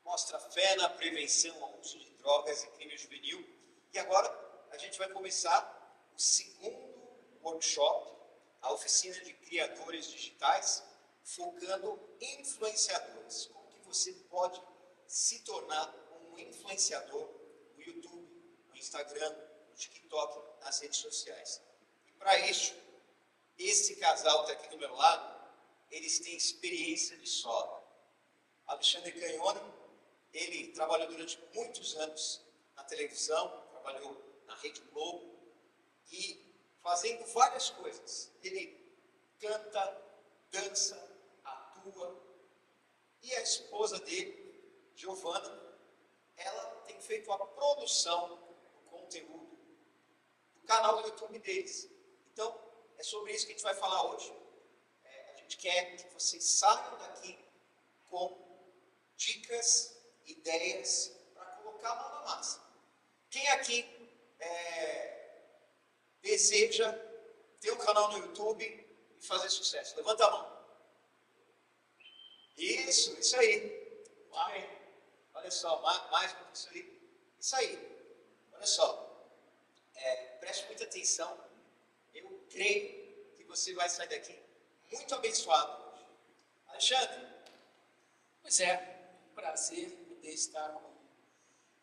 mostra fé na prevenção ao uso de drogas e crime juvenil. E agora a gente vai começar o segundo workshop, a oficina de criadores digitais, focando em influenciadores. Como que você pode se tornar um influenciador no YouTube, no Instagram, no TikTok, nas redes sociais. E para isso, esse casal que está aqui do meu lado, eles têm experiência de sobra. Alexandre Canhone, ele trabalhou durante muitos anos na televisão, trabalhou na Rede Globo e fazendo várias coisas. Ele canta, dança, atua. E a esposa dele, Giovana, ela tem feito a produção do conteúdo do canal do YouTube deles. Então, é sobre isso que a gente vai falar hoje. A gente quer que vocês saiam daqui com dicas, ideias para colocar a mão na massa. Quem aqui deseja ter um canal no YouTube e fazer sucesso? Levanta a mão. Isso aí. Vai. Olha só, mais do que isso aí. Isso aí. Olha só. Preste muita atenção. Eu creio que você vai sair daqui muito abençoado hoje. Alexandre. Pois é, um prazer poder estar com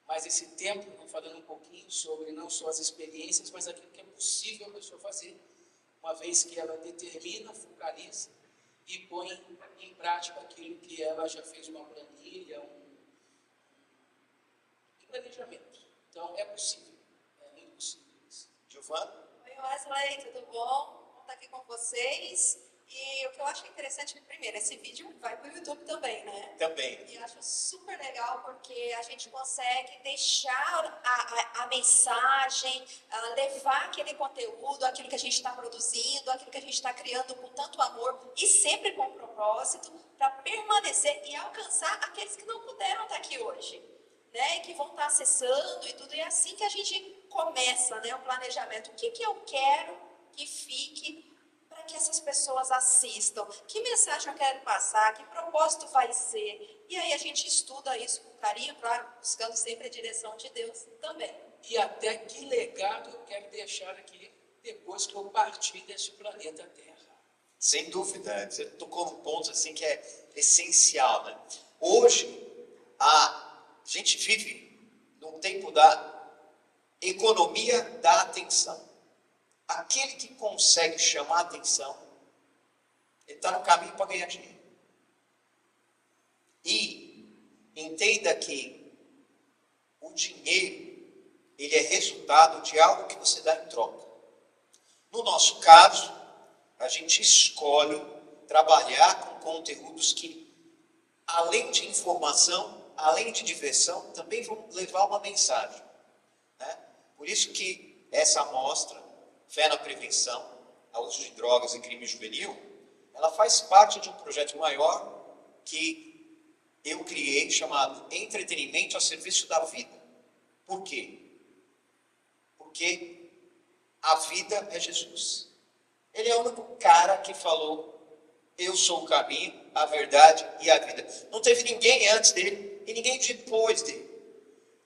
mais esse tempo, falando um pouquinho sobre não só as experiências, mas aquilo que é possível a pessoa fazer, uma vez que ela determina, focaliza e põe em prática aquilo que ela já fez uma planilha, um planejamento. Então, é possível, é muito possível isso. Giovana? Oi, Wesley, tudo bom? Vou estar aqui com vocês. E o que eu acho interessante, primeiro, esse vídeo vai para o YouTube também, né? Também. E eu acho super legal porque a gente consegue deixar a mensagem, levar aquele conteúdo, aquilo que a gente está produzindo, aquilo que a gente está criando com tanto amor e sempre com propósito para permanecer e alcançar aqueles que não puderam estar aqui hoje, né? E que vão estar acessando e tudo. E é assim que a gente começa, né? O planejamento. O que eu quero que fique para que essas pessoas assistam, que mensagem eu quero passar, que propósito vai ser. E aí a gente estuda isso com carinho, claro, buscando sempre a direção de Deus também. E até que legado eu quero deixar aqui depois que eu partir deste planeta Terra. Sem dúvida, você tocou num ponto assim que é essencial, né? Hoje, a gente vive num tempo da economia da atenção. Aquele que consegue chamar a atenção, ele está no caminho para ganhar dinheiro. E entenda que o dinheiro, ele é resultado de algo que você dá em troca. No nosso caso, a gente escolhe trabalhar com conteúdos que, além de informação, além de diversão, também vão levar uma mensagem, né? Por isso que essa amostra, Fé na Prevenção ao uso de drogas e crime juvenil, ela faz parte de um projeto maior que eu criei, chamado Entretenimento a Serviço da Vida. Por quê? Porque a vida é Jesus. Ele é o único cara que falou: eu sou o caminho, a verdade e a vida. Não teve ninguém antes dele e ninguém depois dele.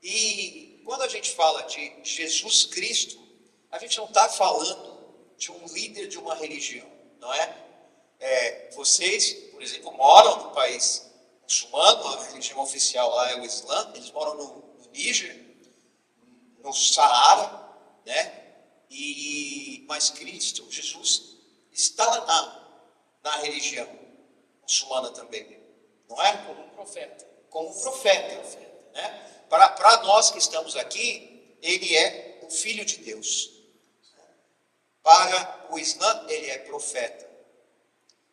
E quando a gente fala de Jesus Cristo, a gente não está falando de um líder de uma religião, não é? Vocês, por exemplo, moram no país muçulmano, a religião oficial lá é o Islã, eles moram no Níger, no Saara, né? Mas Cristo, Jesus, está na religião muçulmana também, não é? Como um profeta. Como um profeta, né? Para nós que estamos aqui, ele é o Filho de Deus. Para o Islã, ele é profeta.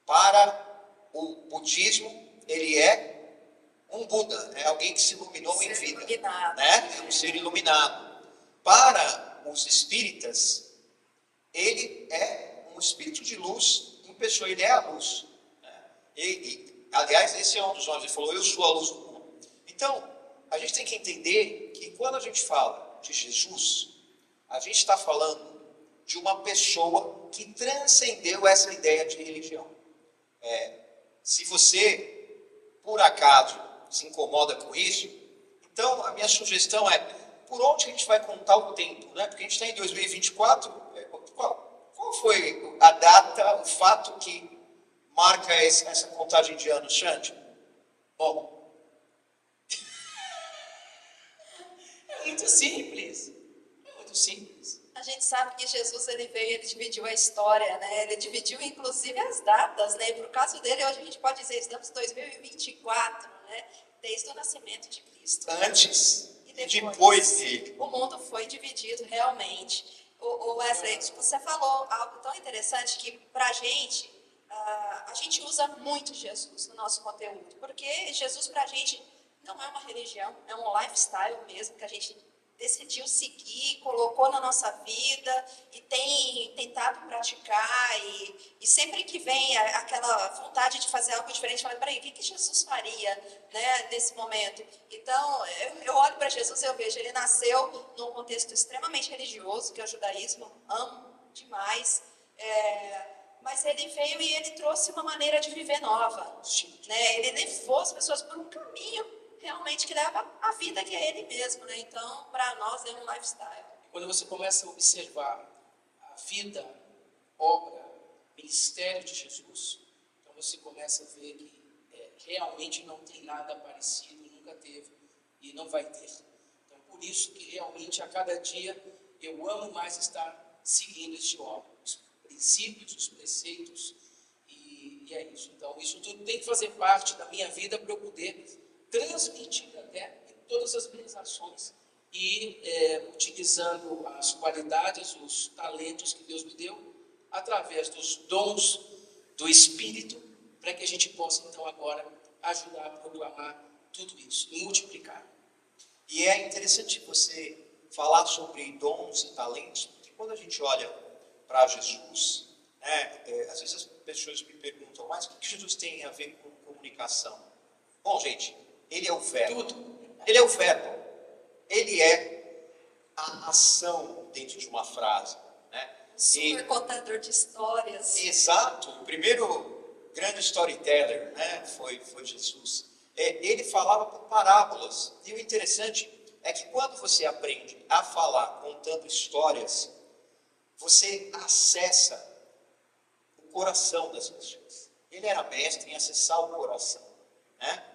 Para o budismo, ele é um Buda, é alguém que se iluminou em vida, né? É um ser iluminado. Para os espíritas, ele é um espírito de luz em pessoa, ele é a luz, né? Aliás, esse é um dos nomes, ele falou: eu sou a luz do mundo. Então, a gente tem que entender que quando a gente fala de Jesus, a gente está falando de uma pessoa que transcendeu essa ideia de religião. Se você, por acaso, se incomoda com isso. Então, a minha sugestão é, por onde a gente vai contar o tempo, né? Porque a gente está em 2024, qual foi a data, o fato que marca essa contagem de anos, Xande? Bom, É muito simples. É muito simples. A gente sabe que Jesus ele veio, ele dividiu a história, né? Ele dividiu inclusive as datas, né? Por caso dele, hoje a gente pode dizer, estamos em 2024, né? Desde o nascimento de Cristo. antes e depois dele. O mundo foi dividido realmente. O Wesley, você falou algo tão interessante que para a gente usa muito Jesus no nosso conteúdo, porque Jesus para a gente não é uma religião, é um lifestyle mesmo que a gente decidiu seguir, colocou na nossa vida e tem tentado praticar e sempre que vem aquela vontade de fazer algo diferente, fala, peraí, o que Jesus faria, né, nesse momento? Então, eu olho para Jesus e eu vejo, ele nasceu num contexto extremamente religioso, que é o judaísmo, amo demais, mas ele veio e ele trouxe uma maneira de viver nova, né? Ele levou as pessoas por um caminho realmente que leva a vida que é ele mesmo, né? Então, para nós é um lifestyle. Quando você começa a observar a vida, obra, ministério de Jesus, então você começa a ver que realmente não tem nada parecido, nunca teve e não vai ter. Então, por isso que realmente a cada dia eu amo mais estar seguindo este obra, os princípios, os preceitos, e é isso. Então, isso tudo tem que fazer parte da minha vida para eu poder transmitir até em todas as minhas ações e utilizando as qualidades, os talentos que Deus me deu, através dos dons do Espírito, para que a gente possa, então, agora ajudar a proclamar tudo isso e multiplicar. E é interessante você falar sobre dons e talentos, porque quando a gente olha para Jesus, né, às vezes as pessoas me perguntam, mas o que Jesus tem a ver com comunicação? Bom, gente, ele é o verbo. Ele é o verbo. Ele é a ação dentro de uma frase, né? Super contador de histórias. Exato. O primeiro grande storyteller, né, foi Jesus. Ele falava por parábolas. E o interessante é que quando você aprende a falar contando histórias, você acessa o coração das pessoas. Ele era mestre em acessar o coração, né?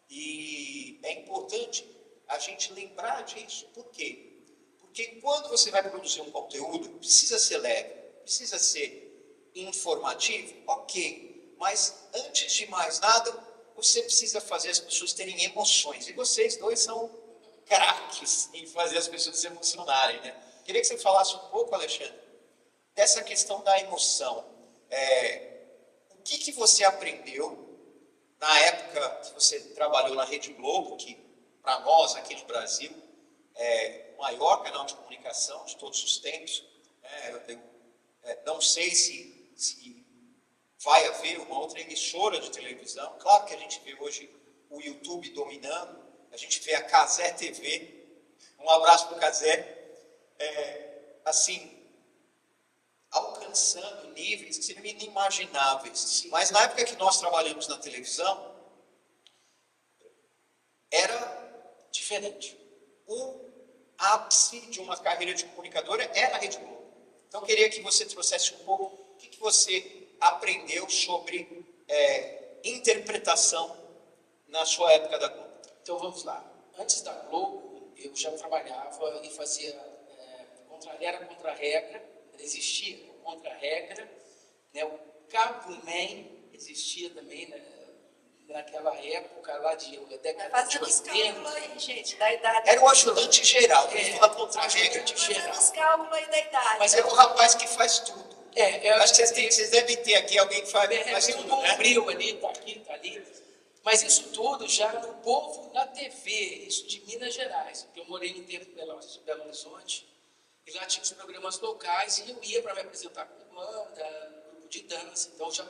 E é importante a gente lembrar disso. Por quê? Porque quando você vai produzir um conteúdo, precisa ser leve, precisa ser informativo, ok. Mas antes de mais nada, você precisa fazer as pessoas terem emoções. E vocês dois são craques em fazer as pessoas se emocionarem, né? Queria que você falasse um pouco, Alexandre, dessa questão da emoção. O que você aprendeu na época que você trabalhou na Rede Globo, que para nós aqui no Brasil é o maior canal de comunicação de todos os tempos. Eu não sei se vai haver uma outra emissora de televisão. Claro que a gente vê hoje o YouTube dominando, a gente vê a Cazé TV. Um abraço para o Cazé. Assim, alcançando níveis que seriam inimagináveis. Mas na época que nós trabalhamos na televisão, era diferente. O ápice de uma carreira de comunicadora era a Rede Globo. Então, eu queria que você trouxesse um pouco o que você aprendeu sobre interpretação na sua época da Globo. Então, vamos lá. Antes da Globo, eu já trabalhava e fazia era contra a regra, existia contra a regra, né? O Cabo Man existia também, né? Naquela época lá de década de 80. Fazendo os cálculos aí, gente, da idade. Era o ajudante geral, que fala contra a regra. Fazendo os cálculos aí da idade. Mas é o rapaz que faz tudo. Acho que vocês devem ter aqui alguém que faz tudo, um né? brilho ali, tá aqui, tá ali. Mas isso tudo já no povo na TV, isso de Minas Gerais. Porque eu morei um tempo em Belo Horizonte, e lá tinha os programas locais, e eu ia para me apresentar com banda, grupo de dança. Então já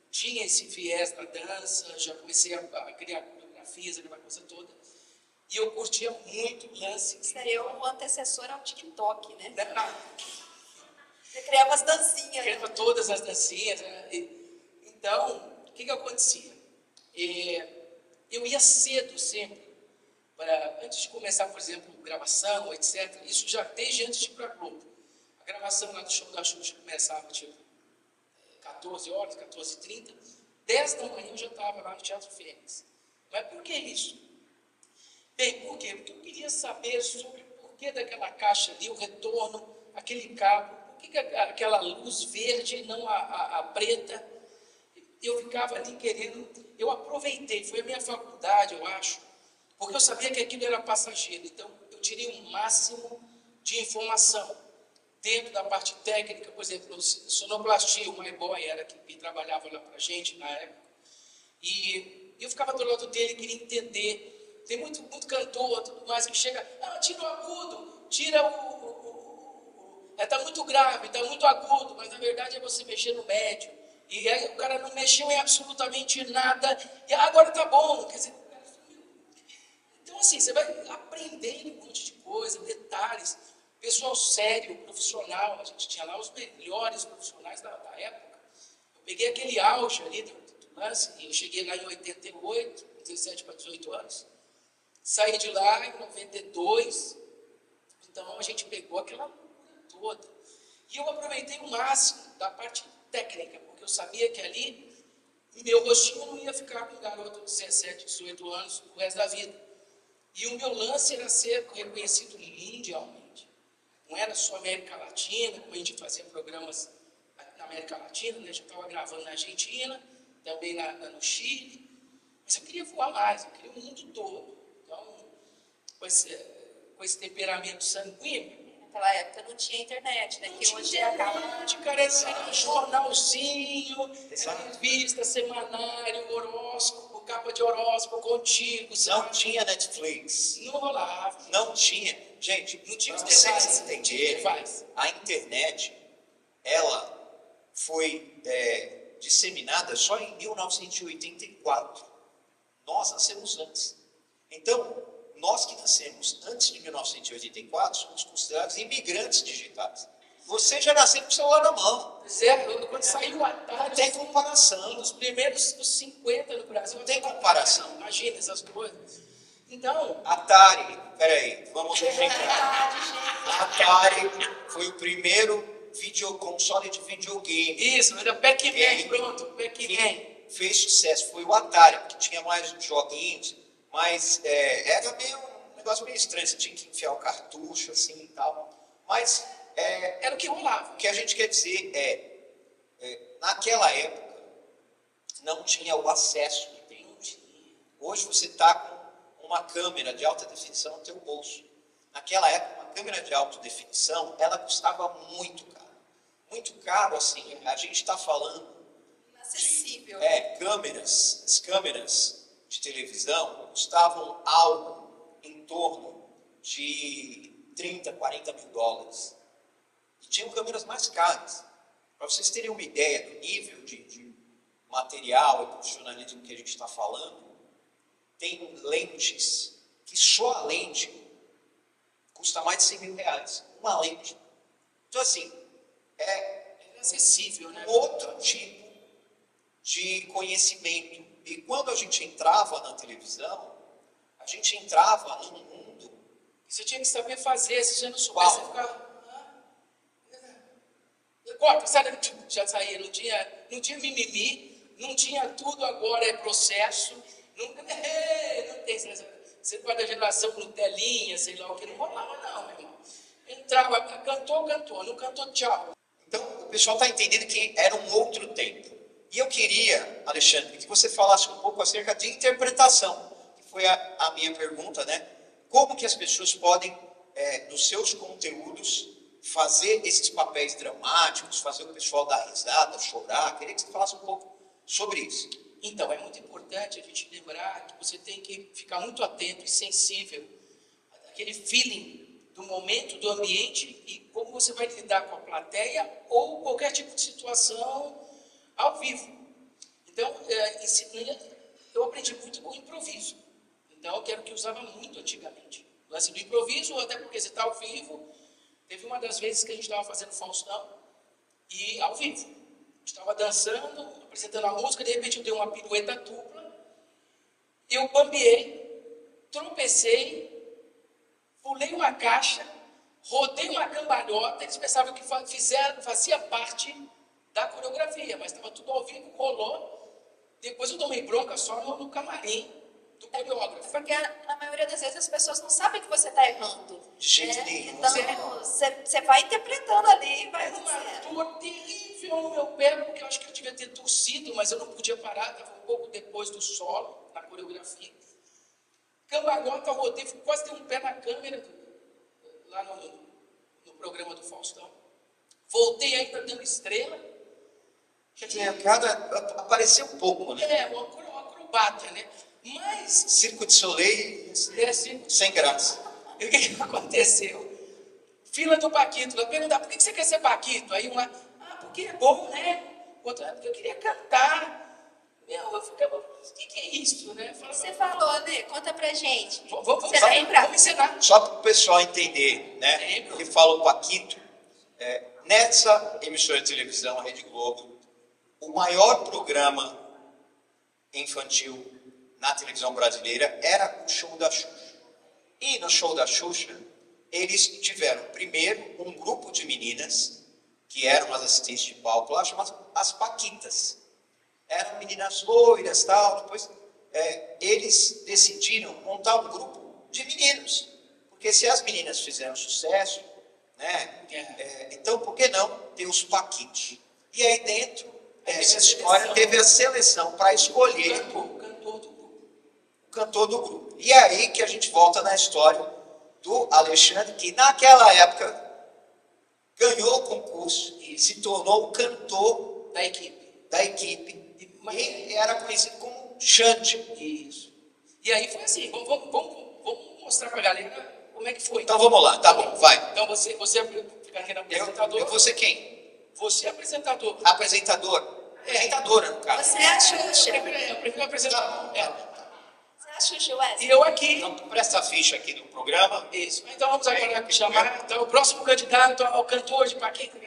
tinha esse viés da dança, já comecei a criar coreografias, aquela coisa toda. E eu curtia muito o lance. Seria o antecessor ao TikTok, né? Não. Você criava as dancinhas. Criava todas as dancinhas. Né? Então, o que acontecia? eu ia cedo sempre, antes de começar, por exemplo, gravação, etc. Isso já desde antes de ir para a Globo. A gravação lá do show da Xuxa começava tipo 14 horas, 14h30. 10 da manhã eu já estava lá no Teatro Fênix. Mas por que isso? Bem, por quê? Porque eu queria saber sobre o porquê daquela caixa ali, o retorno, aquele cabo, por que aquela luz verde e não a preta. Eu ficava ali querendo, eu aproveitei, foi a minha faculdade, eu acho, porque eu sabia que aquilo era passageiro, então eu tirei o máximo de informação dentro da parte técnica, por exemplo, sonoplastia, o My Boy era que trabalhava lá para a gente na época, e eu ficava do lado dele, queria entender. Tem muito cantor, tudo mais, que chega, tira o agudo, tira está muito grave, está muito agudo, mas na verdade é você mexer no médio. E aí o cara não mexeu em absolutamente nada, e agora está bom. Quer dizer, então assim, você vai aprendendo um monte de coisa, detalhes. Pessoal sério, profissional, a gente tinha lá os melhores profissionais da época. Eu peguei aquele auge ali do lance, eu cheguei lá em 88, 17 para 18 anos. Saí de lá em 92, então a gente pegou aquela loucura toda. E eu aproveitei o máximo da parte técnica, porque eu sabia que ali meu rostinho não ia ficar com um garoto de 17, 18 anos o resto da vida. E o meu lance era ser reconhecido mundialmente. Não era só América Latina, como a gente fazia programas na América Latina, né? A gente estava gravando na Argentina, também no Chile. Mas eu queria voar mais, eu queria o mundo todo. Então, com esse temperamento sanguíneo. Naquela época não tinha internet, né? Não que tinha hoje internet, cara, era um jornalzinho, era revista, semanário, horóscopo, capa de horóscopo contigo. Não tinha Netflix. Não rolava. Não tinha. Gente, Não tinha os pra vocês devices, entenderem, a internet, ela foi disseminada só em 1984. Nós nascemos antes. Então, nós que nascemos antes de 1984 somos considerados imigrantes digitais. Você já nasceu com o celular na mão. Certo? Quando saiu o Atari, Não tem comparação. os primeiros dos 50 no Brasil. Não tem comparação. Imagina essas coisas. Então, Atari, peraí, vamos brincar. Atari foi o primeiro console de videogame. isso, era Pac-Man, pronto, Pac-Man. Que fez sucesso, foi o Atari, que tinha mais joguinhos, mas era meio um negócio meio estranho, você tinha que enfiar o cartucho assim e tal. Mas Era o que rolava. o que a gente quer dizer naquela época não tinha o acesso que tem hoje. Hoje você está com uma câmera de alta definição no teu bolso. Naquela época, uma câmera de alta definição, ela custava muito caro. Muito caro, assim, a gente está falando inacessível. as câmeras de televisão custavam algo em torno de 30, 40 mil dólares. E tinham câmeras mais caras. Para vocês terem uma ideia do nível de material e profissionalismo que a gente está falando, tem lentes que só a lente custa mais de 100 mil reais. Uma lente. Então, assim, é inacessível, né? outro tipo de conhecimento. E quando a gente entrava na televisão, a gente entrava num mundo. Você tinha que saber fazer, se você não soubesse, você ficava. Corta, sabe? Já saía, não tinha mimimi, não tinha tudo, agora é processo. Não tem. Você vai da geração Nutelinha, sei lá o que, não rolava, não, meu irmão. Entrava, cantou, não cantou, tchau. Então, o pessoal está entendendo que era um outro tempo. E eu queria, Alexandre, que você falasse um pouco acerca de interpretação, que foi a minha pergunta, né? Como que as pessoas podem, nos seus conteúdos, fazer esses papéis dramáticos, fazer o pessoal dar risada, chorar? Queria que você falasse um pouco sobre isso. Então, é muito importante a gente lembrar que você tem que ficar muito atento e sensível àquele feeling do momento, do ambiente e como você vai lidar com a plateia ou qualquer tipo de situação ao vivo. Então, eu aprendi muito com o improviso. Então, eu quero que usava muito antigamente. O lance do improviso, até porque você está ao vivo. Teve uma das vezes que a gente estava fazendo Faustão e ao vivo. Estava dançando, apresentando a música, de repente eu dei uma pirueta dupla eu bambeei, tropecei, pulei uma caixa, rodei uma cambalhota, eles pensavam que fazia parte da coreografia, mas estava tudo ao vivo, rolou. Depois eu tomei bronca só no camarim do coreógrafo. Porque na maioria das vezes as pessoas não sabem que você está errando. De jeito nenhum. Então, você vai interpretando ali, vai Era uma dizendo. dor terrível no meu pé, porque eu acho que eu devia ter torcido, mas eu não podia parar, estava um pouco depois do solo, na coreografia. Cambalhota, rodei, quase dei um pé na câmera, lá no programa do Faustão. Voltei ainda dando estrela. Apareceu um pouco, né? É, um acrobata, né? Mas, Circo de Soleil, assim, sem graça. o que aconteceu? Fila do Paquito, ela perguntava, por que você quer ser Paquito? Aí uma, porque é bom, né? Outra, porque eu queria cantar. Eu ficava, o que é isso, né? Você falou, né? Conta pra gente. Vamos Você lembra? ensinar. Só para o pessoal entender, né? Ele fala o Paquito. Nessa emissora de televisão, a Rede Globo, o maior programa infantil na televisão brasileira era o Show da Xuxa. E no Show da Xuxa, eles tiveram primeiro um grupo de meninas, que eram as assistentes de palco lá, chamadas as Paquitas. Eram meninas loiras, tal. Depois eles decidiram montar um grupo de meninos. Porque se as meninas fizeram sucesso, né? Então por que não ter os Paquitos? E aí dentro dessa história teve a seleção para escolher o cantor do grupo. E é aí que a gente volta na história do Alexandre, que naquela época ganhou o concurso e se tornou o cantor Da equipe. E era conhecido como Xande. Isso. E aí foi assim, vamos mostrar pra galera como é que foi. Então vamos lá, tá bom, vai. Então você fica aqui na apresentador. Eu vou ser quem? Você é apresentador. Apresentador. Apresentadora, no caso. Você é a Xuxa. Eu prefiro apresentar. Você é a Xuxa, Wesley. E eu aqui. Então presta a ficha aqui do programa. Isso. Então vamos agora chamar o próximo candidato ao cantor de Paquito.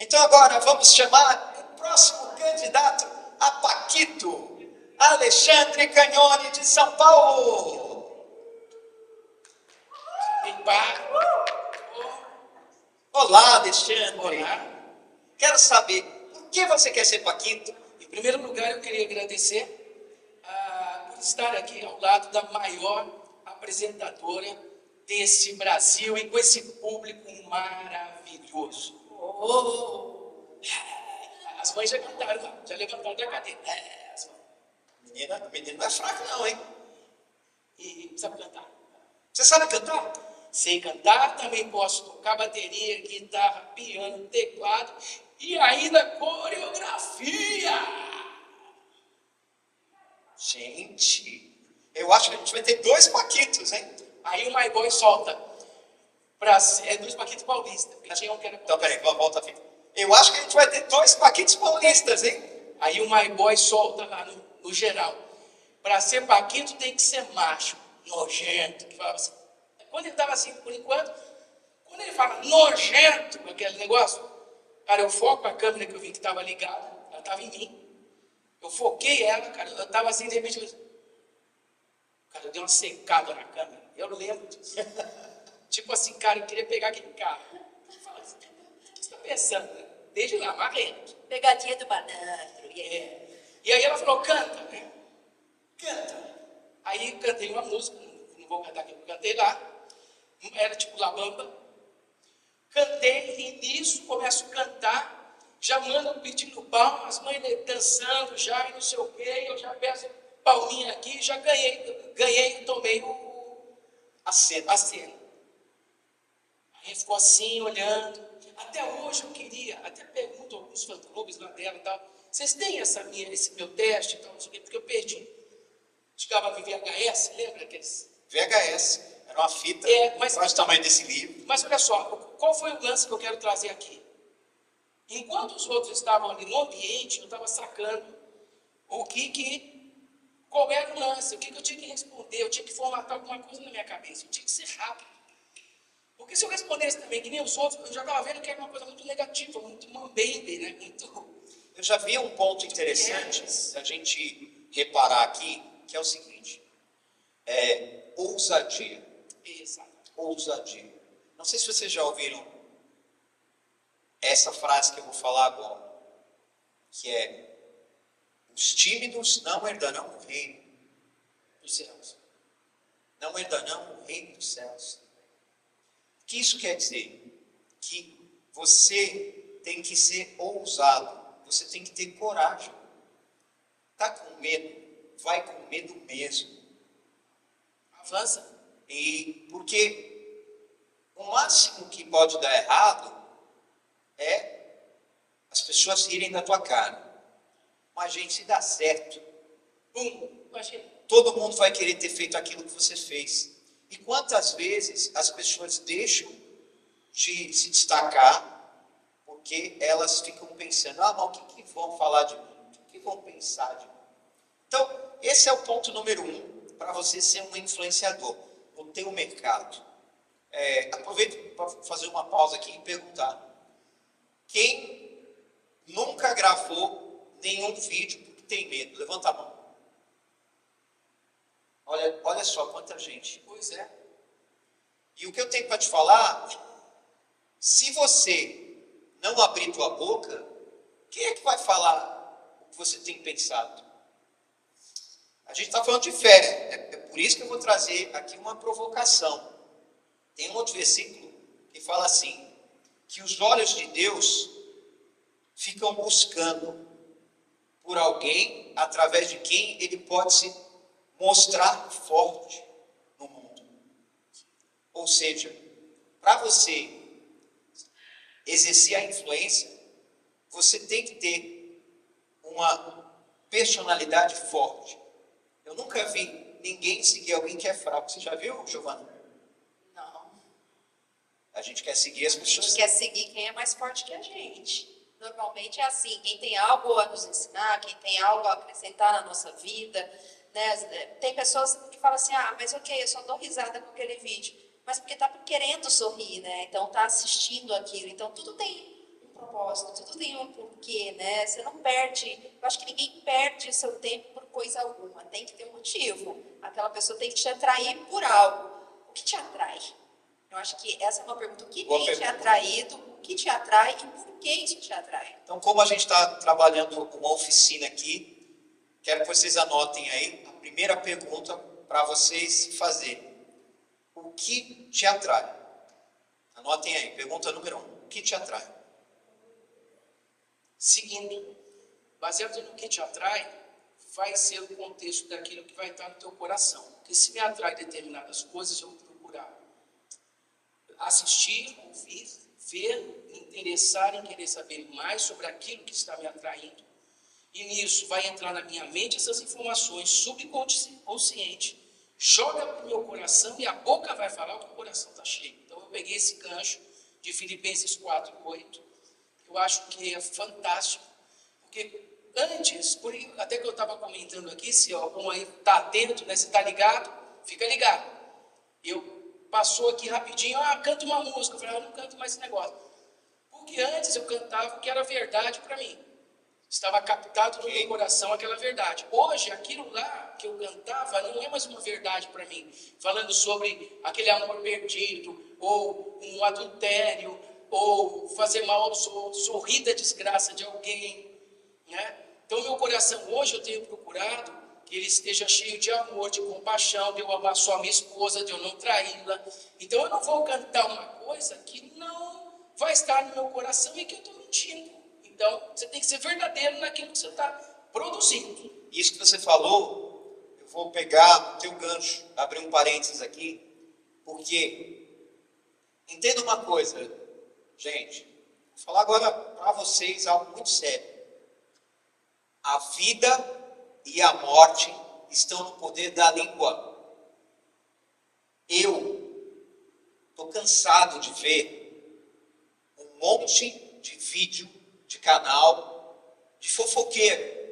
Então agora vamos chamar o próximo candidato a Paquito, Alexandre Cagnoni, de São Paulo. Olá, Alexandre. Olá. Quero saber, por que você quer ser Paquito? Em primeiro lugar, eu queria agradecer por estar aqui ao lado da maior apresentadora desse Brasil e com esse público maravilhoso. As mães já cantaram lá, já levantaram da cadeira. Menina não é fraca não, hein? E sabe cantar? Você sabe cantar? Sei cantar, também posso tocar bateria, guitarra, piano, teclado e ainda coreografia. Gente, eu acho que a gente vai ter 2 Paquitos, hein? Aí o My Boy solta. Dos Paquitos paulistas. Porque tinha um que era Então, peraí, volta a fita. Eu acho que a gente vai ter 2 Paquitos paulistas, hein? Aí o My Boy solta lá no geral. Para ser Paquito tem que ser macho, nojento. Que falava assim. Quando ele estava assim, por enquanto, quando ele fala nojento, aquele negócio, cara, eu foco a câmera que eu vi que estava ligada, ela estava em mim. Eu foquei ela, cara, eu estava assim, de repente, cara, eu dei uma secada na câmera. Eu não lembro disso. Tipo assim, cara, eu queria pegar aquele carro. Eu falava assim, o que você está pensando? Né? Desde lá, marrento. Pegadinha do malandro. E aí ela falou, canta, né? Canta. Aí cantei uma música, não vou cantar aqui, eu cantei lá. Era tipo La Bamba. Cantei e nisso começo a cantar, já mandam pedindo palmas, as mães dançando já e não sei o quê, eu já peço palminha aqui, já ganhei e tomei a cena. Aí ficou assim, olhando. Até hoje eu queria, até pergunto a alguns fã-clubes lá dela e tal, vocês têm esse meu teste e tal, não sei o quê, porque eu perdi. Ficava VHS, lembra aqueles? VHS. Era uma fita, mas quase o tamanho desse livro. Mas olha só, qual foi o lance que eu quero trazer aqui? Enquanto os outros estavam ali no ambiente, eu estava sacando qual era o lance, o que eu tinha que responder, eu tinha que formatar alguma coisa na minha cabeça, eu tinha que ser rápido. Porque se eu respondesse também que nem os outros, eu já estava vendo que era uma coisa muito negativa, muito mambembe, né? Eu já vi um ponto interessante, se a gente reparar aqui, que é o seguinte, ousadia. Exato. Ousadia. Não sei se vocês já ouviram essa frase que eu vou falar agora, que é: os tímidos não herdarão o reino Dos céus. não herdarão o reino dos céus. O que isso quer dizer? Que você tem que ser ousado, você tem que ter coragem. Está com medo? Vai com medo mesmo. Avança. E porque o máximo que pode dar errado é as pessoas rirem da tua cara. Mas, gente, se dá certo, Imagina. todo mundo vai querer ter feito aquilo que você fez. E quantas vezes as pessoas deixam de se destacar porque elas ficam pensando: mas o que vão falar de mim? O que vão pensar de mim? Então, esse é o ponto número 1 para você ser um influenciador no teu mercado. Aproveito para fazer uma pausa aqui e perguntar: quem nunca gravou nenhum vídeo porque tem medo? Levanta a mão. Olha só quanta gente. Pois é. E o que eu tenho para te falar, se você não abrir tua boca, quem é que vai falar o que você tem pensado? A gente está falando de fé, é por isso que eu vou trazer aqui uma provocação. Tem um outro versículo que fala assim, que os olhos de Deus ficam buscando por alguém através de quem ele pode se mostrar forte no mundo. Ou seja, para você exercer a influência, você tem que ter uma personalidade forte. Eu nunca vi ninguém seguir alguém que é fraco. Você já viu, Giovana? Não. A gente quer seguir as A pessoas. gente quer seguir quem é mais forte que a gente. Normalmente é assim, quem tem algo a nos ensinar, quem tem algo a acrescentar na nossa vida, né? Tem pessoas que falam assim: mas ok, eu só dou risada com aquele vídeo. Mas porque está querendo sorrir, né? Então está assistindo aquilo. Então tudo tem um propósito, tudo tem um porquê, né? Você não perde, eu acho que ninguém perde o seu tempo por coisa alguma. Tem que ter um motivo. Aquela pessoa tem que te atrair por algo. O que te atrai? Eu acho que essa é uma pergunta. O que Boa tem pergunta. te atraído? O que te atrai e por que isso te atrai? Então, como a gente está trabalhando uma oficina aqui, quero que vocês anotem aí a primeira pergunta para vocês fazerem. O que te atrai? Anotem aí, pergunta número 1. O que te atrai? Seguindo, baseado no que te atrai, vai ser o contexto daquilo que vai estar no teu coração. Porque se me atrai determinadas coisas, eu vou procurar assistir, ouvir, ver, interessar em querer saber mais sobre aquilo que está me atraindo. E nisso vai entrar na minha mente essas informações subconsciente, joga para o meu coração e a boca vai falar o que o coração está cheio. Então eu peguei esse gancho de Filipenses 4:8, eu acho que é fantástico, porque antes, até que eu estava comentando aqui, se algum aí está atento, né, se está ligado, fica ligado. Passou aqui rapidinho, canta uma música, eu falei: eu não canto mais esse negócio. Porque antes eu cantava o que era verdade para mim. Estava captado no meu coração aquela verdade. Hoje, aquilo lá que eu cantava não é mais uma verdade para mim. Falando sobre aquele amor perdido, ou um adultério, ou fazer mal aos outros, ou rir da desgraça de alguém, né? Então, meu coração hoje eu tenho procurado que ele esteja cheio de amor, de compaixão, de eu amar só a minha esposa, de eu não traí-la. Então, eu não vou cantar uma coisa que não vai estar no meu coração e que eu estou mentindo. Então, você tem que ser verdadeiro naquilo que você está produzindo. Isso que você falou, eu vou pegar o teu gancho, abrir um parênteses aqui, porque entenda uma coisa, gente, vou falar agora para vocês algo muito sério. A vida e a morte estão no poder da língua. Eu estou cansado de ver um monte de vídeo de canal de fofoqueiro.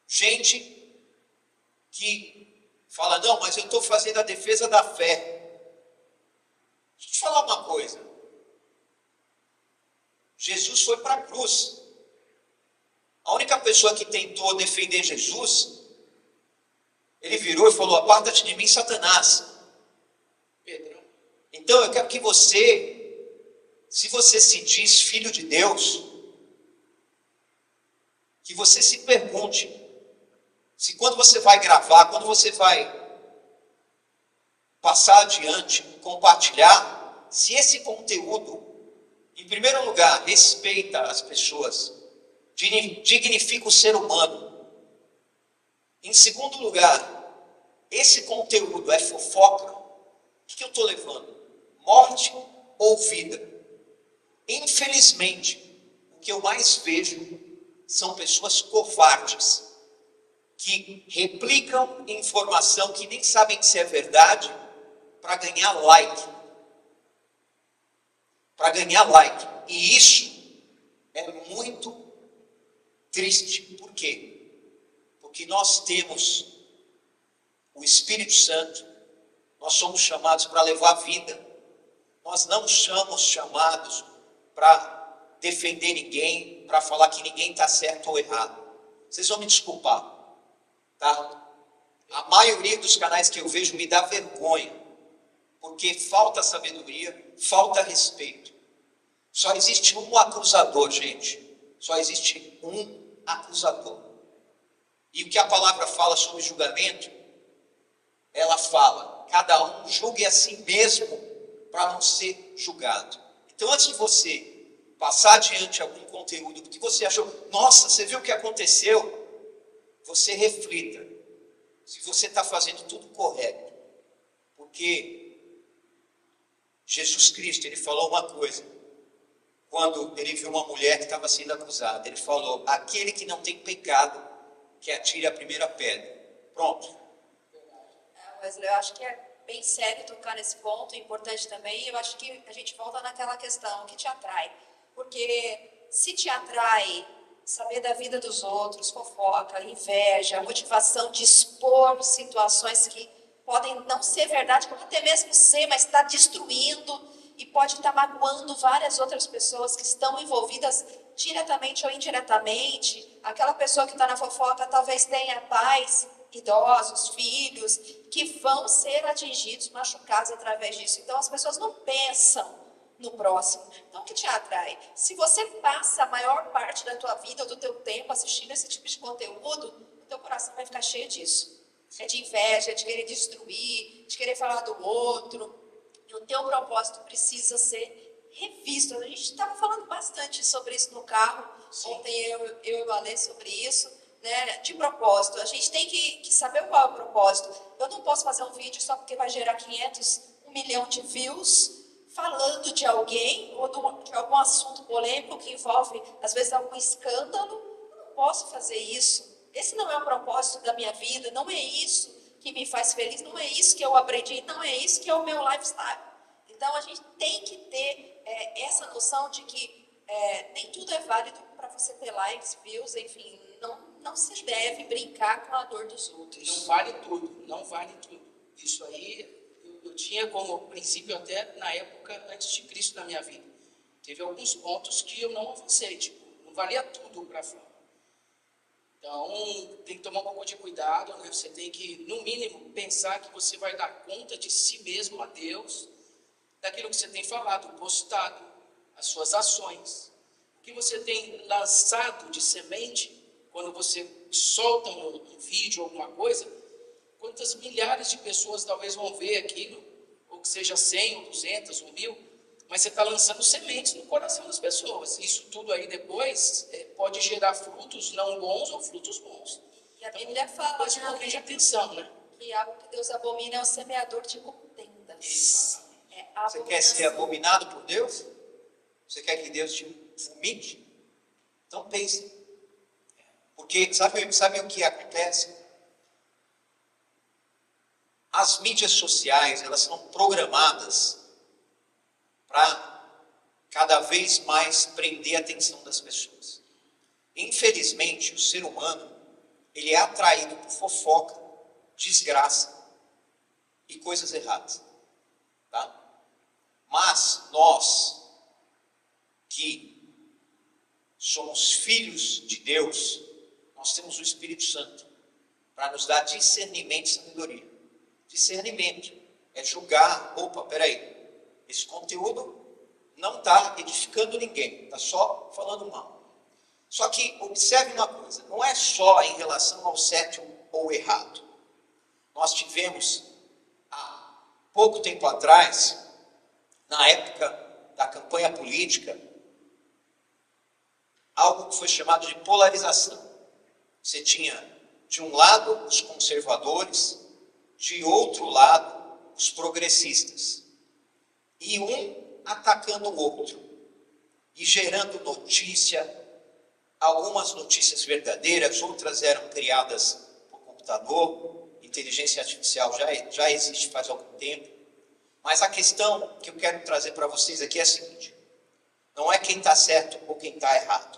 Gente que fala: não, mas eu estou fazendo a defesa da fé. Deixa eu te falar uma coisa. Jesus foi para a cruz. A única pessoa que tentou defender Jesus Ele virou e falou: aparta-te de mim, Satanás. Pedrão. Então eu quero que você, se você se diz filho de Deus, que você se pergunte se quando você vai gravar, quando você vai passar adiante, compartilhar, se esse conteúdo, em primeiro lugar, respeita as pessoas, dignifica o ser humano. Em segundo lugar, esse conteúdo é fofoca. O que eu estou levando? Morte ou vida? Infelizmente, o que eu mais vejo são pessoas covardes, que replicam informação que nem sabem se é verdade, para ganhar like. Para ganhar like. E isso é muito triste. Por quê? Porque nós temos o Espírito Santo. Nós somos chamados para levar vida. Nós não somos chamados para defender ninguém, para falar que ninguém está certo ou errado. Vocês vão me desculpar, tá? A maioria dos canais que eu vejo me dá vergonha. Porque falta sabedoria, falta respeito. Só existe um acusador, gente. Só existe um acusador. E o que a palavra fala sobre julgamento, ela fala: cada um julgue a si mesmo para não ser julgado. Então, antes de você passar adiante algum conteúdo que você achou, nossa, você viu o que aconteceu? Você reflita se você está fazendo tudo correto. Porque Jesus Cristo, ele falou uma coisa, quando ele viu uma mulher que estava sendo acusada. Ele falou: aquele que não tem pecado, que atire a primeira pedra. Pronto. Wesley, eu acho que é bem sério tocar nesse ponto, é importante também. Eu acho que a gente volta naquela questão, o que te atrai? Porque se te atrai saber da vida dos outros, fofoca, inveja, motivação de expor situações que podem não ser verdade, pode até mesmo ser, mas está destruindo e pode estar magoando várias outras pessoas que estão envolvidas diretamente ou indiretamente. Aquela pessoa que está na fofoca talvez tenha pais, idosos, filhos, que vão ser atingidos, machucados através disso. Então as pessoas não pensam no próximo. Então o que te atrai? Se você passa a maior parte da tua vida ou do teu tempo assistindo esse tipo de conteúdo, o teu coração vai ficar cheio disso. É de inveja, é de querer destruir, de querer falar do outro. E o teu propósito precisa ser revisto. A gente estava falando bastante sobre isso no carro. Sim. Ontem eu e o Alê sobre isso, né? De propósito. A gente tem que saber qual é o propósito. Eu não posso fazer um vídeo só porque vai gerar 500, 1 milhão de views, falando de alguém ou de algum assunto polêmico que envolve, às vezes, algum escândalo. Eu não posso fazer isso. Esse não é o propósito da minha vida, não é isso que me faz feliz, não é isso que eu aprendi, não é isso que é o meu lifestyle. Então, a gente tem que ter essa noção de que nem tudo é válido para você ter likes, views, enfim, não se deve brincar com a dor dos outros. Não vale tudo, não vale tudo. Isso aí eu tinha como princípio até na época antes de Cristo na minha vida. Teve alguns pontos que eu não avancei, tipo, não valia tudo para fora. Então, tem que tomar um pouco de cuidado, né? Você tem que, no mínimo, pensar que você vai dar conta de si mesmo a Deus, daquilo que você tem falado, postado, as suas ações, o que você tem lançado de semente, quando você solta um vídeo, alguma coisa, quantas milhares de pessoas talvez vão ver aquilo, ou que seja 100, ou 200, ou 1000, mas você está lançando sementes no coração das pessoas. Isso tudo aí depois pode gerar frutos não bons ou frutos bons. E a Bíblia fala, mas um pouquinho de atenção, né? Que algo que Deus abomina é o semeador de contendas. Você quer ser abominado por Deus? Você quer que Deus te vomite? Então pense. Porque sabe o que acontece? As mídias sociais, elas são programadas para cada vez mais prender a atenção das pessoas. Infelizmente, o ser humano, ele é atraído por fofoca, desgraça e coisas erradas. Tá? Mas nós, que somos filhos de Deus, nós temos o Espírito Santo. para nos dar discernimento e sabedoria. Discernimento é julgar, opa, peraí, esse conteúdo não está edificando ninguém, está só falando mal. Só que observe uma coisa, não é só em relação ao certo ou errado. Nós tivemos, há pouco tempo atrás, na época da campanha política, algo que foi chamado de polarização. Você tinha, de um lado, os conservadores, de outro lado, os progressistas. E um atacando o outro. E gerando notícia, algumas notícias verdadeiras, outras eram criadas por computador, inteligência artificial já existe faz algum tempo. Mas a questão que eu quero trazer para vocês aqui é a seguinte: não é quem está certo ou quem está errado.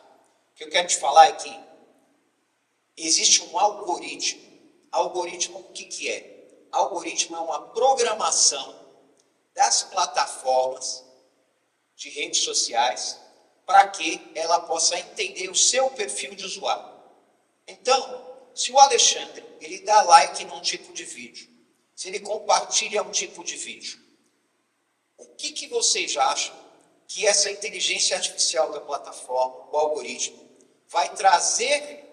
O que eu quero te falar é que existe um algoritmo. Algoritmo, o que é? Algoritmo é uma programação das plataformas de redes sociais para que ela possa entender o seu perfil de usuário. Então, se o Alexandre ele dá like num tipo de vídeo, se ele compartilha um tipo de vídeo, o que vocês acham que essa inteligência artificial da plataforma, o algoritmo, vai trazer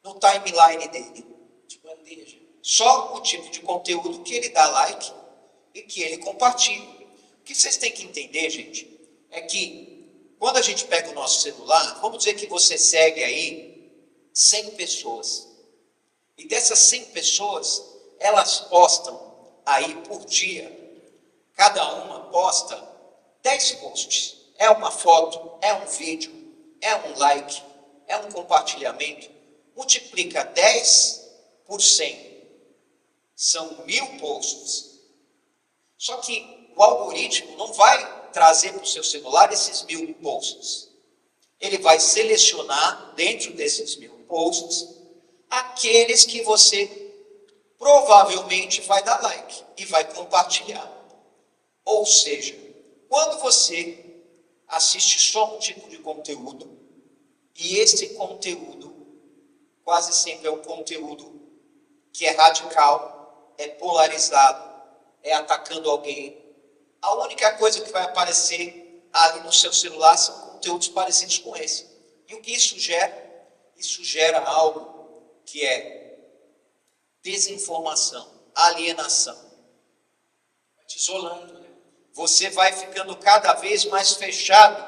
no timeline dele? De bandeja. Só o tipo de conteúdo que ele dá like e que ele compartilha. O que vocês têm que entender, gente, é que quando a gente pega o nosso celular, vamos dizer que você segue aí 100 pessoas. E dessas 100 pessoas, elas postam aí por dia, cada uma posta 10 posts. É uma foto, é um vídeo, é um like, é um compartilhamento. Multiplica 10 por 100. São 1000 posts. Só que o algoritmo não vai trazer para o seu celular esses 1000 posts. Ele vai selecionar dentro desses 1000 posts aqueles que você provavelmente vai dar like e vai compartilhar. Ou seja, quando você assiste só um tipo de conteúdo, e esse conteúdo quase sempre é um conteúdo que é radical, é polarizado, é atacando alguém, a única coisa que vai aparecer ali no seu celular são conteúdos parecidos com esse. E o que isso gera? Isso gera algo que é desinformação, alienação. Vai te isolando, né? Você vai ficando cada vez mais fechado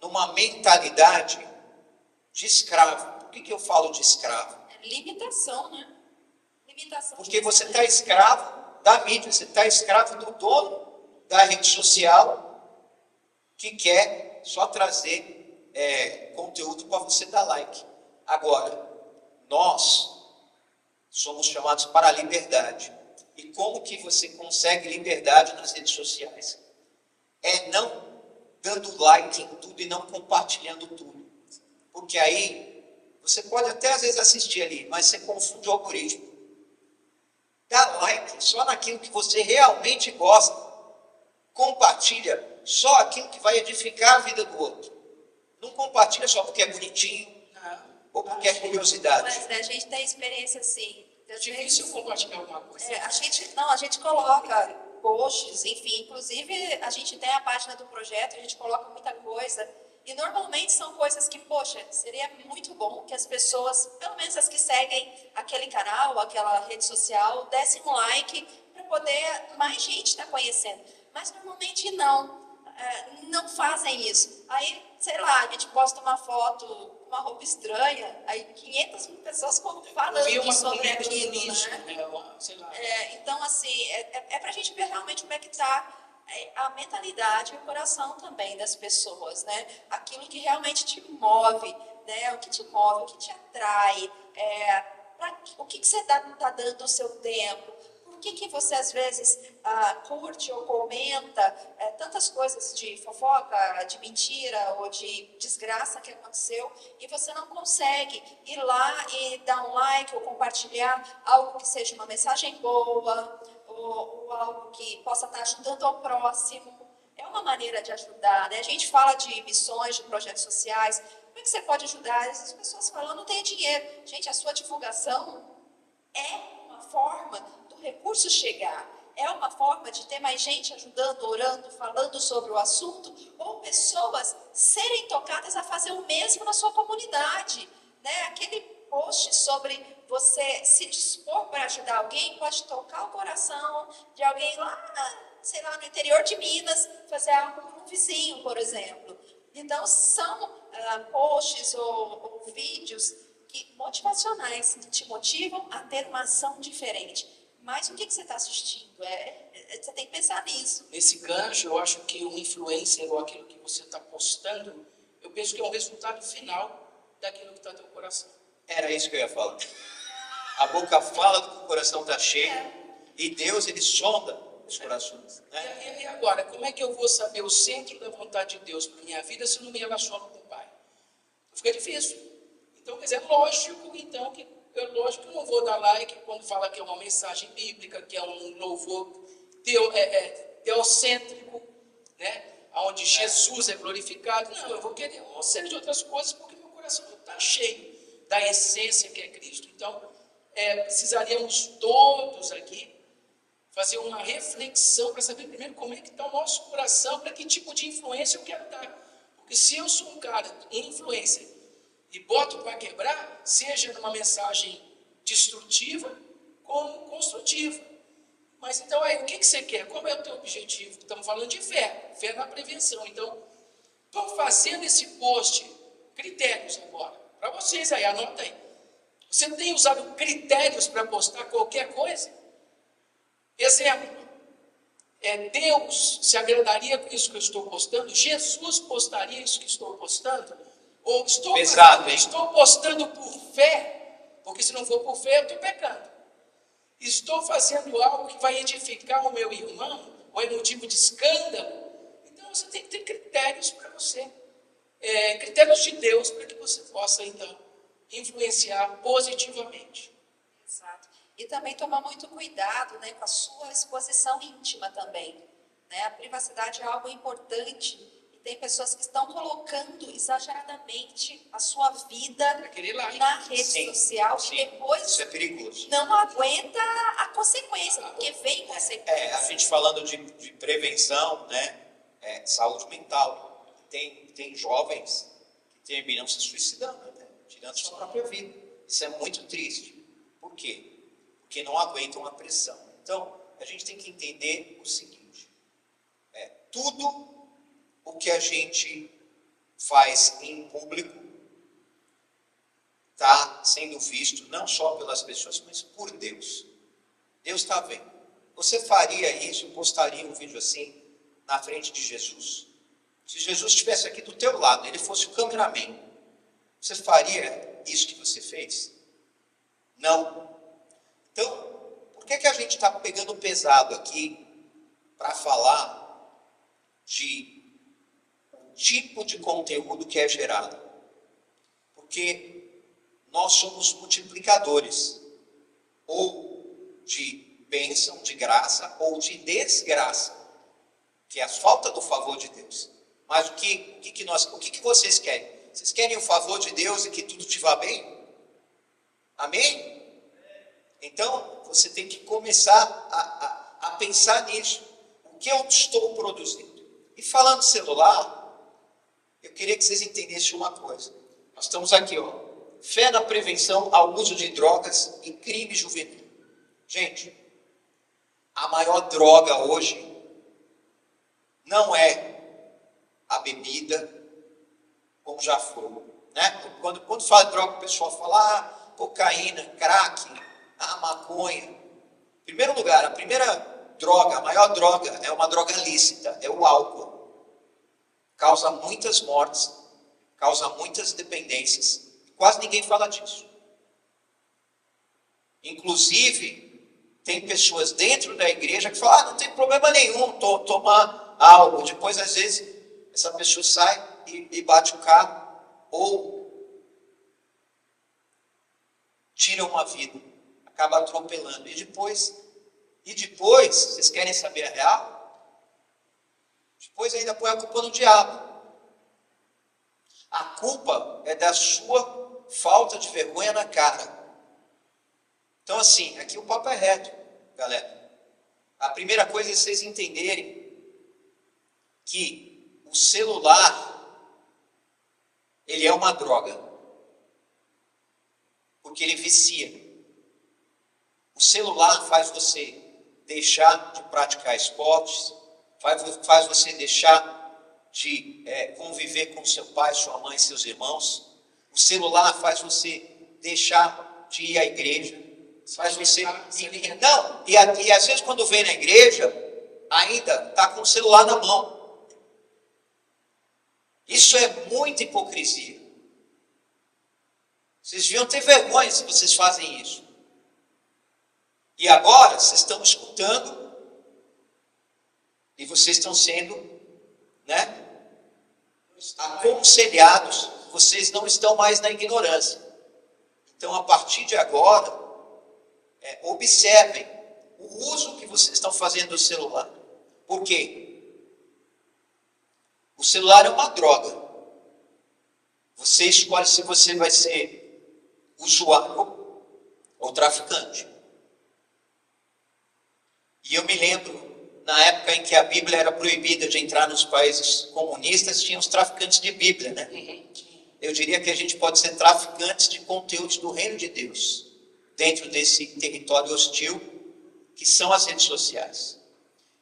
numa mentalidade de escravo. Por que eu falo de escravo? É limitação, né? Limitação. Porque você está escravo da mídia, você está escravo do dono da rede social que quer só trazer conteúdo para você dar like. Agora, nós somos chamados para a liberdade. E como que você consegue liberdade nas redes sociais? É não dando like em tudo e não compartilhando tudo. Porque aí, você pode até às vezes assistir ali, mas você confunde o algoritmo. Dá like só naquilo que você realmente gosta. Compartilha só aquilo que vai edificar a vida do outro. Não compartilha só porque é bonitinho ou porque é curiosidade. Mas a gente tem experiência assim. É difícil compartilhar alguma coisa. A gente coloca posts, enfim, inclusive a gente tem a página do projeto, a gente coloca muita coisa. E normalmente são coisas que, poxa, seria muito bom que as pessoas, pelo menos as que seguem aquele canal, aquela rede social, dessem um like para poder mais gente estar conhecendo. Mas normalmente não fazem isso. Aí, sei lá, a gente posta uma foto, uma roupa estranha, aí 500 mil pessoas falando sobre aquilo, né? Sei lá. Então, assim, é para a gente ver realmente como é que está a mentalidade e o coração também das pessoas, né? Aquilo que realmente te move, né? O que te move, o que te atrai, o que você está dando o seu tempo. Por que você às vezes curte ou comenta tantas coisas de fofoca, de mentira ou de desgraça que aconteceu e você não consegue ir lá e dar um like ou compartilhar algo que seja uma mensagem boa ou algo que possa estar ajudando ao próximo? É uma maneira de ajudar, né? A gente fala de missões, de projetos sociais. Como é que você pode ajudar? As pessoas falam, não tenho dinheiro. Gente, a sua divulgação é uma forma do recurso chegar. É uma forma de ter mais gente ajudando, orando, falando sobre o assunto, ou pessoas serem tocadas a fazer o mesmo na sua comunidade, né? Aquele post sobre você se dispor para ajudar alguém pode tocar o coração de alguém lá, sei lá, no interior de Minas, fazer algo por um vizinho, por exemplo. Então, são posts ou vídeos motivacionais que te motivam a ter uma ação diferente. Mas o que você está assistindo? Você tem que pensar nisso. Nesse gancho, eu acho que o influencer ou aquilo que você está postando, eu penso que é um resultado final daquilo que está no teu coração. Era isso que eu ia falar. A boca fala do que o coração está cheio e Deus, ele sonda os corações. Né? E agora, como é que eu vou saber o centro da vontade de Deus para minha vida se eu não me relaciono com o Pai? Fica difícil. Então, quer dizer, lógico que eu não vou dar like quando fala que é uma mensagem bíblica, que é um louvor teocêntrico, né? Onde Jesus é glorificado. Não, eu vou querer uma série de outras coisas porque meu coração não está cheio da essência que é Cristo. Então, precisaríamos todos aqui fazer uma reflexão para saber primeiro como é que está o nosso coração, para que tipo de influência eu quero dar. Porque se eu sou um cara influencer e boto para quebrar, seja numa mensagem destrutiva como construtiva. Mas então aí, o que você quer? Qual é o teu objetivo? Estamos falando de fé na prevenção. Então, estou fazendo esse post, critérios agora, para vocês aí, anota aí. Você tem usado critérios para postar qualquer coisa? Exemplo, Deus se agradaria com isso que eu estou postando? Jesus postaria isso que estou postando? Ou estou postando por fé? Porque se não for por fé, eu estou pecando. Estou fazendo algo que vai edificar o meu irmão? Ou é motivo de escândalo? Então, você tem que ter critérios para você. Critérios de Deus para que você possa, então, influenciar positivamente. Exato. E também tomar muito cuidado, né, com a sua exposição íntima também. Né? A privacidade é algo importante e tem pessoas que estão colocando exageradamente a sua vida na rede social e depois isso é perigoso. Não aguenta a consequência, porque vem consequência. A gente falando de prevenção, né, saúde mental, tem jovens que terminam se suicidando, né, tirando sua própria vida. Isso é muito triste. Por quê? Porque não aguentam a pressão. Então, a gente tem que entender o seguinte: tudo o que a gente faz em público está sendo visto não só pelas pessoas, mas por Deus. Deus está vendo. Você faria isso, postaria um vídeo assim na frente de Jesus? Se Jesus estivesse aqui do teu lado, ele fosse o cameraman, você faria isso que você fez? Não. Então, por que a gente está pegando pesado aqui para falar de um tipo de conteúdo que é gerado? Porque nós somos multiplicadores, ou de bênção, de graça, ou de desgraça, que é a falta do favor de Deus. Mas o que vocês querem? Vocês querem o favor de Deus e que tudo te vá bem? Amém? Então, você tem que começar a pensar nisso. O que eu estou produzindo? E falando de celular, eu queria que vocês entendessem uma coisa. Nós estamos aqui, fé na prevenção ao uso de drogas e crime juvenil. Gente, a maior droga hoje não é a bebida, como já foi. Né? Quando fala de droga, o pessoal fala cocaína, crack, maconha. Em primeiro lugar, a primeira droga, a maior droga, é uma droga lícita, é o álcool. Causa muitas mortes, causa muitas dependências. Quase ninguém fala disso. Inclusive, tem pessoas dentro da igreja que falam, não tem problema nenhum tomar algo. Depois, às vezes, essa pessoa sai e bate o carro ou tira uma vida, acaba atropelando. E depois, vocês querem saber a real? Depois ainda põe a culpa no diabo. A culpa é da sua falta de vergonha na cara. Então, assim, aqui o papo é reto, galera. A primeira coisa é vocês entenderem que o celular, ele é uma droga. Porque ele vicia. O celular faz você deixar de praticar esportes, faz você deixar de conviver com seu pai, sua mãe, seus irmãos. O celular faz você deixar de ir à igreja. Faz você... E às vezes quando vem na igreja, ainda está com o celular na mão. Isso é muita hipocrisia. Vocês deviam ter vergonha se vocês fazem isso. E agora, vocês estão escutando e vocês estão sendo, aconselhados. Vocês não estão mais na ignorância. Então, a partir de agora, observem o uso que vocês estão fazendo do celular. Por quê? O celular é uma droga. Você escolhe se você vai ser usuário ou traficante. E eu me lembro, na época em que a Bíblia era proibida de entrar nos países comunistas, tinha os traficantes de Bíblia, né? Eu diria que a gente pode ser traficantes de conteúdos do reino de Deus, dentro desse território hostil, que são as redes sociais.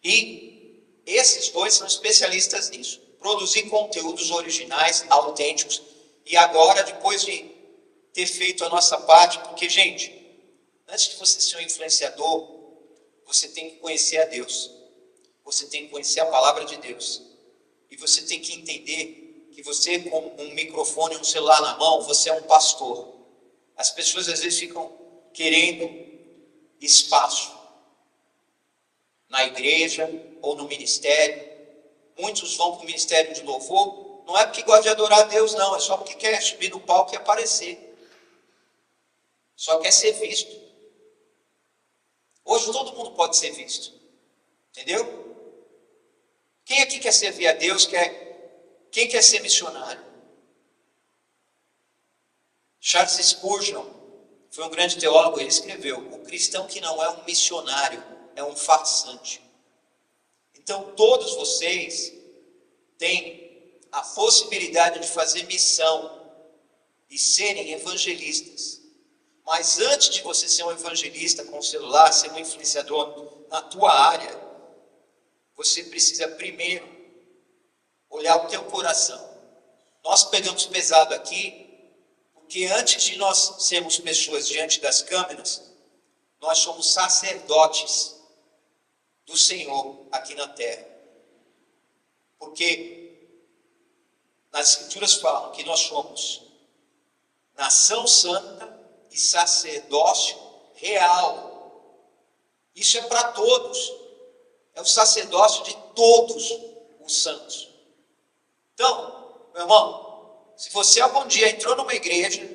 E esses dois são especialistas nisso, produzir conteúdos originais, autênticos. E agora, depois de ter feito a nossa parte, porque, gente, antes de você ser um influenciador, você tem que conhecer a Deus. Você tem que conhecer a palavra de Deus. E você tem que entender que você, com um microfone e um celular na mão, você é um pastor. As pessoas às vezes ficam querendo espaço na igreja ou no ministério. Muitos vão para o ministério de louvor, não é porque gosta de adorar a Deus, não, é só porque quer subir no palco e aparecer. Só quer ser visto. Hoje todo mundo pode ser visto. Entendeu? Quem aqui quer servir a Deus? Quem quer ser missionário? Charles Spurgeon foi um grande teólogo, ele escreveu: o cristão que não é um missionário é um farsante. Então todos vocês têm a possibilidade de fazer missão e serem evangelistas. Mas antes de você ser um evangelista com o celular, ser um influenciador na tua área, você precisa primeiro olhar o teu coração. Nós pegamos pesado aqui, porque antes de nós sermos pessoas diante das câmeras, nós somos sacerdotes do Senhor aqui na terra. Porque nas Escrituras falam que nós somos nação santa e sacerdócio real. Isso é para todos. É o sacerdócio de todos os santos. Então, meu irmão, se você algum dia entrou numa igreja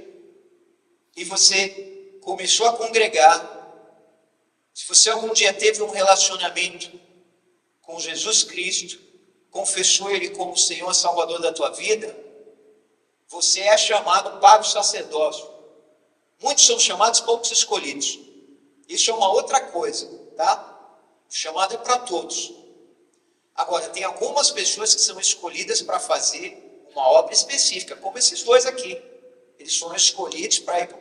e você começou a congregar, se você algum dia teve um relacionamento com Jesus Cristo, confessou Ele como Senhor e Salvador da tua vida, você é chamado para o sacerdócio. Muitos são chamados, poucos escolhidos. Isso é uma outra coisa, tá? O chamado é para todos. Agora, tem algumas pessoas que são escolhidas para fazer uma obra específica, como esses dois aqui. Eles foram escolhidos para ir para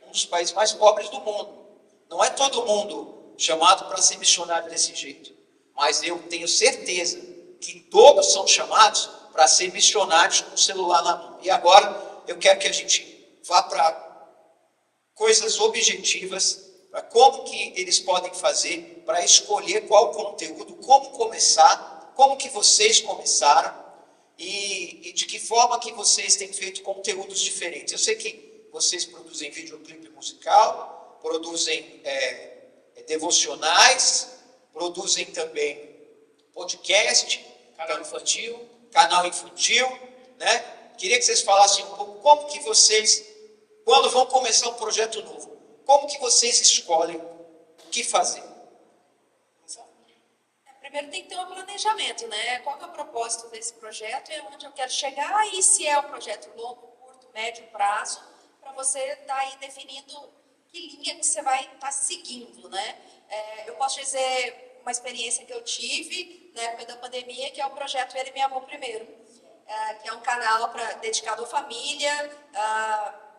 um dos países mais pobres do mundo. Não é todo mundo chamado para ser missionário desse jeito. Mas eu tenho certeza que todos são chamados para ser missionários com o celular na mão. E agora, eu quero que a gente vá para coisas objetivas, para como que eles podem fazer para escolher qual conteúdo, como começar, como que vocês começaram e de que forma que vocês têm feito conteúdos diferentes. Eu sei que vocês produzem videoclipe musical, produzem devocionais, produzem também podcast, canal infantil, né? Queria que vocês falassem um pouco como que vocês, quando vão começar um projeto novo, como que vocês escolhem o que fazer? Primeiro tem que ter um planejamento, né? Qual é o propósito desse projeto e onde eu quero chegar, e se é um projeto longo, curto, médio prazo, para você estar aí definindo que linha que você vai estar seguindo, né? Eu posso dizer uma experiência que eu tive na época da pandemia, que é o projeto Ele Me Amou Primeiro, que é um canal dedicado à família,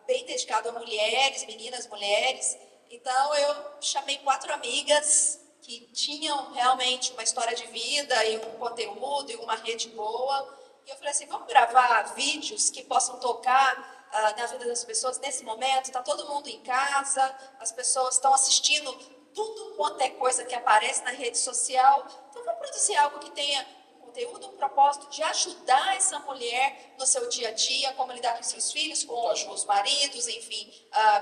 bem dedicado a mulheres, meninas, mulheres. Então, eu chamei 4 amigas que tinham realmente uma história de vida e um conteúdo e uma rede boa. E eu falei assim, vamos gravar vídeos que possam tocar na vida das pessoas nesse momento. Está todo mundo em casa, as pessoas estão assistindo tudo quanto é coisa que aparece na rede social. Então, vamos produzir algo que tenha um conteúdo, um propósito de ajudar essa mulher no seu dia a dia, como lidar com seus filhos, com os maridos, enfim,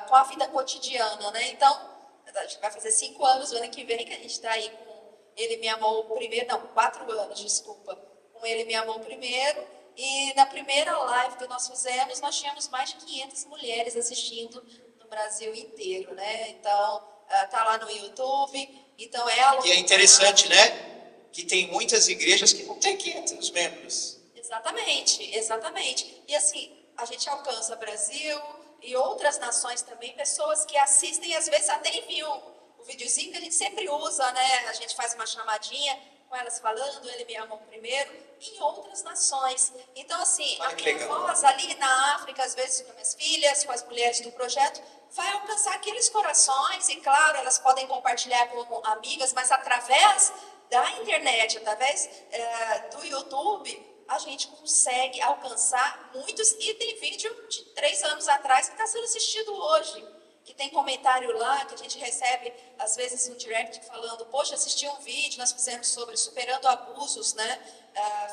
com a vida cotidiana, né? Então, a gente vai fazer 5 anos no ano que vem, que a gente está aí com Ele Me Amou Primeiro, não, 4 anos, desculpa, com Ele Me Amou Primeiro. E na primeira live que nós fizemos, nós tínhamos mais de 500 mulheres assistindo no Brasil inteiro, né? Então, tá lá no YouTube. Então, E é interessante, né? Que tem muitas igrejas que não tem 500 membros. Exatamente, exatamente. E assim, a gente alcança Brasil e outras nações também, pessoas que assistem e às vezes até enviam o videozinho que a gente sempre usa, né? A gente faz uma chamadinha com elas falando, Ele Me Amou Primeiro, em outras nações. Então, assim, a minha voz ali na África, às vezes com as minhas filhas, com as mulheres do projeto, vai alcançar aqueles corações, e claro, elas podem compartilhar com amigas, mas através da internet, através do YouTube, a gente consegue alcançar muitos, e tem vídeo de 3 anos atrás que está sendo assistido hoje, que tem comentário lá, que a gente recebe, às vezes, no direct falando, poxa, assisti um vídeo, nós fizemos sobre superando abusos, né?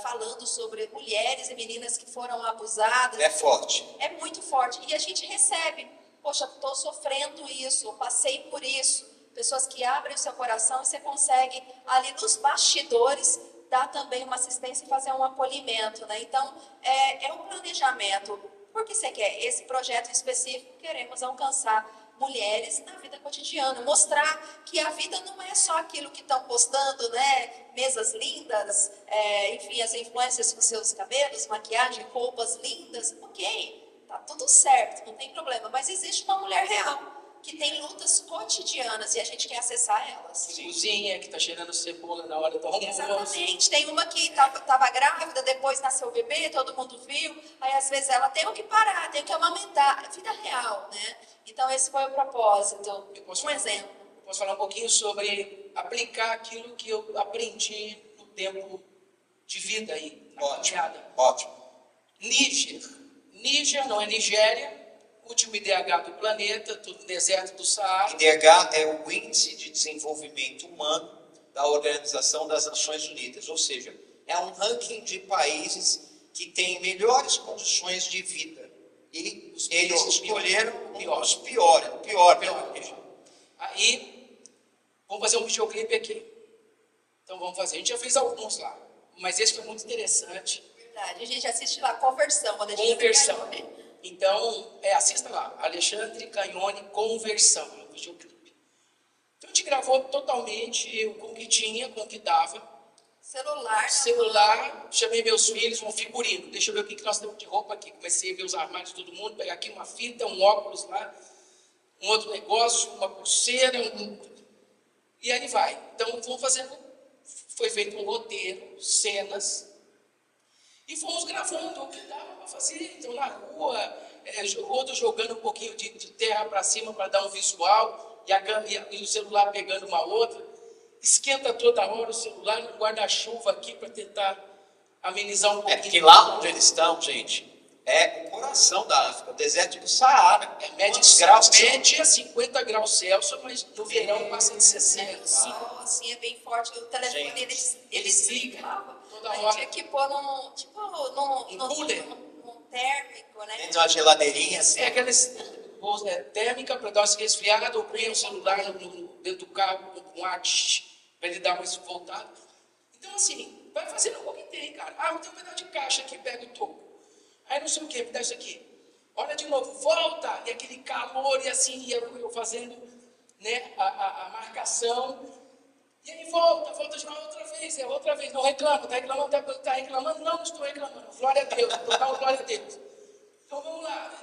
Falando sobre mulheres e meninas que foram abusadas. É forte. É muito forte. E a gente recebe, poxa, estou sofrendo isso, passei por isso. Pessoas que abrem o seu coração e você consegue, ali nos bastidores, dar também uma assistência e fazer um acolhimento, né? Então, é um planejamento. Por que você quer? Esse projeto específico, queremos alcançar mulheres na vida cotidiana, mostrar que a vida não é só aquilo que estão postando, né? Mesas lindas, enfim, as influências com seus cabelos, maquiagem, roupas lindas, ok, tá tudo certo, não tem problema, mas existe uma mulher real, que tem lutas cotidianas e a gente quer acessar elas. Cozinha, que está cheirando cebola na hora do almoço. Exatamente. Tem uma que estava grávida, depois nasceu o bebê, todo mundo viu. Aí, às vezes, ela tem que parar, tem que amamentar. É vida real, né? Então, esse foi o propósito. Exemplo. Eu posso falar um pouquinho sobre aplicar aquilo que eu aprendi no tempo de vida aí, na caminhada. Ótimo. Níger não é Nigéria. Último IDH do planeta, tudo no deserto do Saara. IDH é o Índice de Desenvolvimento Humano da Organização das Nações Unidas, ou seja, é um ranking de países que têm melhores condições de vida. E eles escolheram os piores. Aí, vamos fazer um videoclipe aqui. Então vamos fazer. A gente já fez alguns lá, mas esse foi muito interessante. Verdade, a gente assiste lá, Conversão. Conversão. Então, assista lá, Alexandre Canhone, Conversão, no videoclipe. Então, a gente gravou totalmente com o que tinha, com o que dava. Celular, chamei meus filhos, um figurino. Deixa eu ver o que nós temos de roupa aqui. Comecei a ver os armários de todo mundo, pegar aqui uma fita, um óculos lá, um outro negócio, uma pulseira, e aí vai. Então, vamos fazendo, foi feito um roteiro, cenas, e fomos gravando o que dava para fazer. Então, na rua, outro jogando um pouquinho de terra para cima para dar um visual, e o celular pegando uma outra. Esquenta toda hora o celular, um guarda-chuva aqui para tentar amenizar um pouquinho. Porque lá onde eles estão, gente, é o coração da África, o deserto do Saara. Mede a 50 graus Celsius, mas no verão passa de 60. Assim, é bem forte. O telefone, eles ligam. Toda a hora. gente tinha que pôr num cooler. Num térmico, né? Dentro de uma geladeirinha assim. Aqueles térmica para dar uma resfriada, ou põe o celular dentro do carro com ar para ele dar uma voltada. Então, assim, vai fazendo o que tem, cara. Ah, eu tenho um pedaço de caixa aqui, pega o topo. Aí não sei o que, me dá isso aqui. Olha de novo, volta! E aquele calor, e assim, eu fazendo, né, a marcação. E aí volta de uma outra vez. Não reclama, tá reclamando? Não estou reclamando. Glória a Deus, vou tocar glória a Deus. Então vamos lá.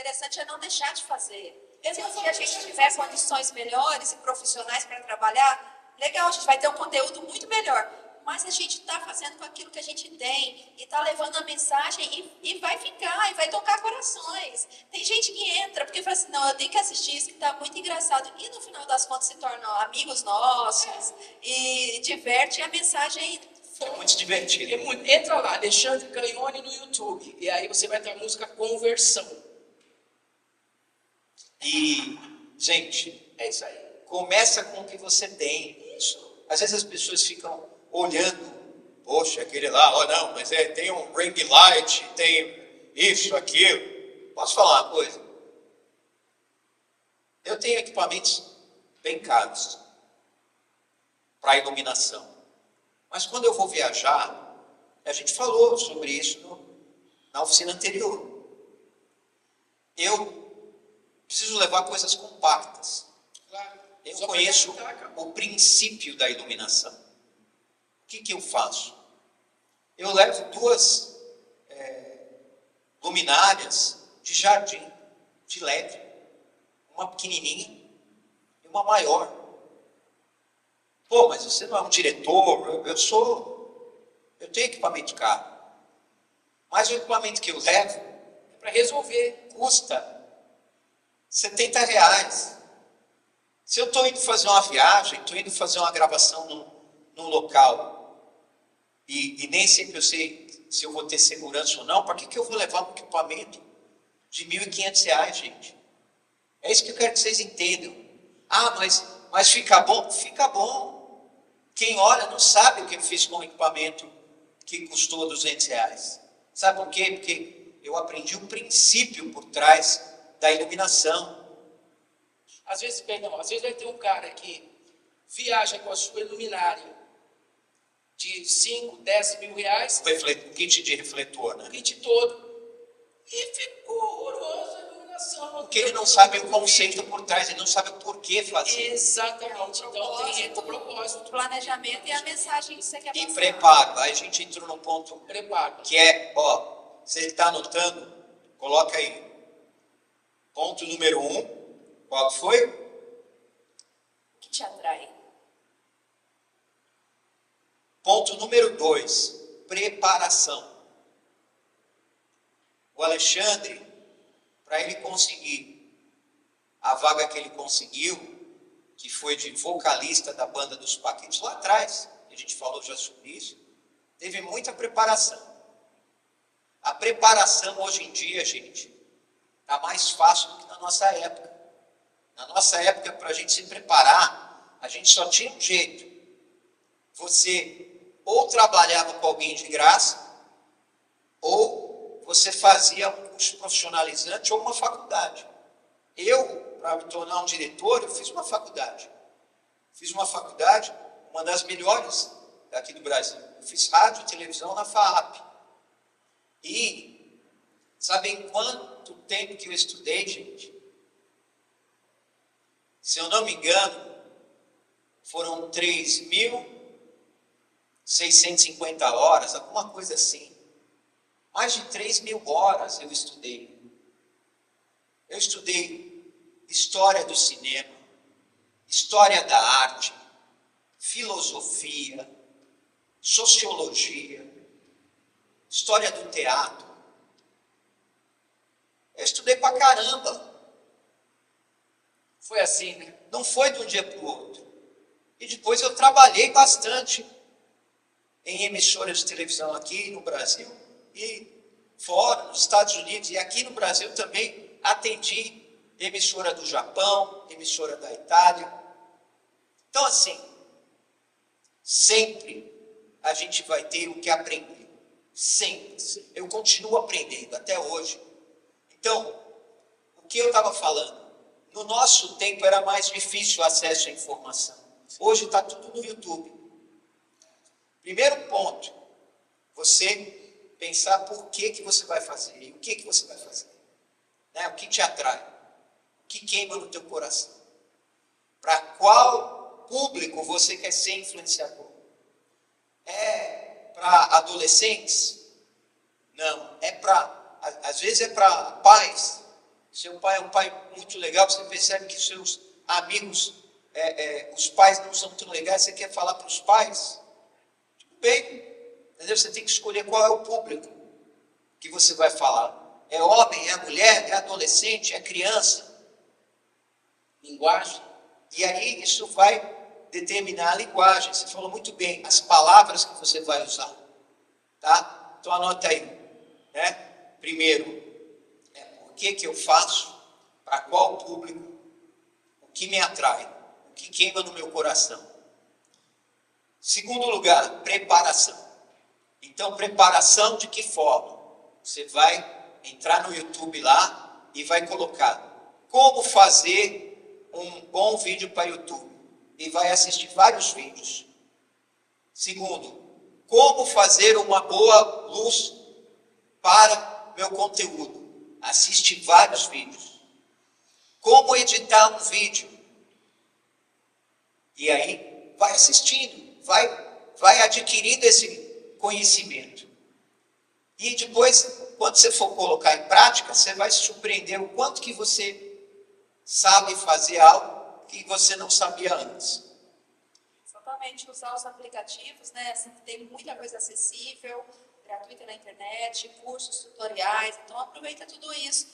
interessante é não deixar de fazer. Se um dia a gente tiver condições melhores e profissionais para trabalhar, legal, a gente vai ter um conteúdo muito melhor. Mas a gente está fazendo com aquilo que a gente tem e está levando a mensagem e vai ficar, e vai tocar corações. Tem gente que entra porque fala assim, não, eu tenho que assistir isso que está muito engraçado. E no final das contas se tornam amigos nossos e diverte a mensagem. É muito divertido. Entra lá, Alexandre Canhone no YouTube. E aí você vai ter a música Conversão. E, gente, É isso aí. começa com o que você tem. Isso. Às vezes as pessoas ficam olhando, poxa, aquele lá, oh não, mas tem um ring light, tem isso, aquilo. Posso falar uma coisa? Eu tenho equipamentos bem caros para iluminação. Mas quando eu vou viajar, a gente falou sobre isso na oficina anterior. Eu preciso levar coisas compactas. Claro. Eu Só conheço pra tentar, cara. o princípio da iluminação. O que eu faço? Eu levo duas luminárias de jardim, de LED. Uma pequenininha e uma maior. Pô, mas você não é um diretor, eu sou. Eu tenho equipamento caro. Mas o equipamento que eu levo É para resolver. custa R$70. Se eu estou indo fazer uma viagem, estou indo fazer uma gravação num local e nem sempre eu sei se eu vou ter segurança ou não, para que eu vou levar um equipamento de R$1.500, gente? É isso que eu quero que vocês entendam. Ah, mas fica bom? Fica bom. Quem olha não sabe o que eu fiz com o equipamento que custou R$200. Sabe por quê? Porque eu aprendi o princípio por trás da iluminação. Às vezes vai ter um cara que viaja com a sua luminária de 5, 10 mil reais, Kit de refletor, né? o kit todo, e ficou horrorosa a iluminação. Porque ele não sabe o conceito por trás, ele não sabe o porquê fazer. Exatamente. Então tem o O propósito. planejamento e a mensagem que você quer E passar. preparo. Aí a gente entrou num ponto Preparo. que é, ó, você está anotando? Coloca aí. Ponto número 1. Qual foi? O que te atrai? Ponto número 2. Preparação. O Alexandre, para ele conseguir a vaga que ele conseguiu, que foi de vocalista da banda dos Paquitos lá atrás, a gente falou já sobre isso, teve muita preparação. A preparação hoje em dia, gente, está mais fácil do que na nossa época. Na nossa época, para a gente se preparar, a gente só tinha um jeito. Você ou trabalhava com alguém de graça, ou você fazia um curso profissionalizante ou uma faculdade. Eu, para me tornar um diretor, eu fiz uma faculdade. Fiz uma faculdade, uma das melhores daqui do Brasil. Eu fiz rádio e televisão na FAAP. E sabem quanto tempo que eu estudei, gente? Se eu não me engano, foram 3.650 horas, alguma coisa assim. Mais de 3.000 horas eu estudei. Eu estudei história do cinema, história da arte, filosofia, sociologia, história do teatro. Eu estudei pra caramba. Foi assim, né? Não foi de um dia para o outro. E depois eu trabalhei bastante em emissoras de televisão aqui no Brasil e fora, nos Estados Unidos. E aqui no Brasil também atendi emissora do Japão, emissora da Itália. Então, assim, sempre a gente vai ter o que aprender. Sempre. Eu continuo aprendendo até hoje. Então, o que eu estava falando? No nosso tempo era mais difícil o acesso à informação. Hoje está tudo no YouTube. Primeiro ponto, você pensar por que você vai fazer e o que você vai fazer. Né? O que te atrai, o que queima no teu coração. Para qual público você quer ser influenciador? É para adolescentes? Não. Às vezes é para pais Seu pai é um pai muito legal, você percebe que seus amigos, os pais não são tão legais, você quer falar para os pais? Tudo bem, entendeu? Você tem que escolher qual é o público que você vai falar. É homem, é mulher, é adolescente, é criança. Linguagem. E aí isso vai determinar a linguagem. Você falou muito bem, as palavras que você vai usar. Tá? Então anota aí. Né? Primeiro, por que eu faço, para qual público, o que me atrai, o que queima no meu coração. Segundo lugar, preparação. Então, preparação de que forma? Você vai entrar no YouTube lá e vai colocar como fazer um bom vídeo para YouTube. E vai assistir vários vídeos. Segundo, como fazer uma boa luz para meu conteúdo. Assiste vários vídeos. Como editar um vídeo. E aí, vai assistindo, vai adquirindo esse conhecimento. E depois, quando você for colocar em prática, você vai se surpreender o quanto que você sabe fazer algo que você não sabia antes. Exatamente, usar os aplicativos, né? Assim, tem muita coisa acessível, gratuita na internet, cursos, tutoriais, então aproveita tudo isso.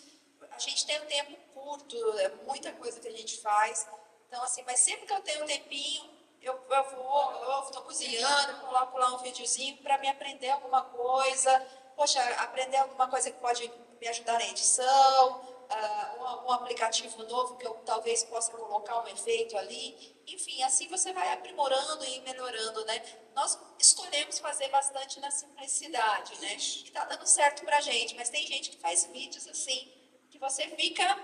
A gente tem um tempo curto, é muita coisa que a gente faz, então assim, mas sempre que eu tenho um tempinho, eu estou cozinhando, coloco lá um videozinho para me aprender alguma coisa, poxa, aprender alguma coisa que pode me ajudar na edição, um aplicativo novo que eu talvez possa colocar um efeito ali. Enfim, assim você vai aprimorando e melhorando, né? Nós escolhemos fazer bastante na simplicidade, né? E está dando certo pra gente, mas tem gente que faz vídeos assim, que você fica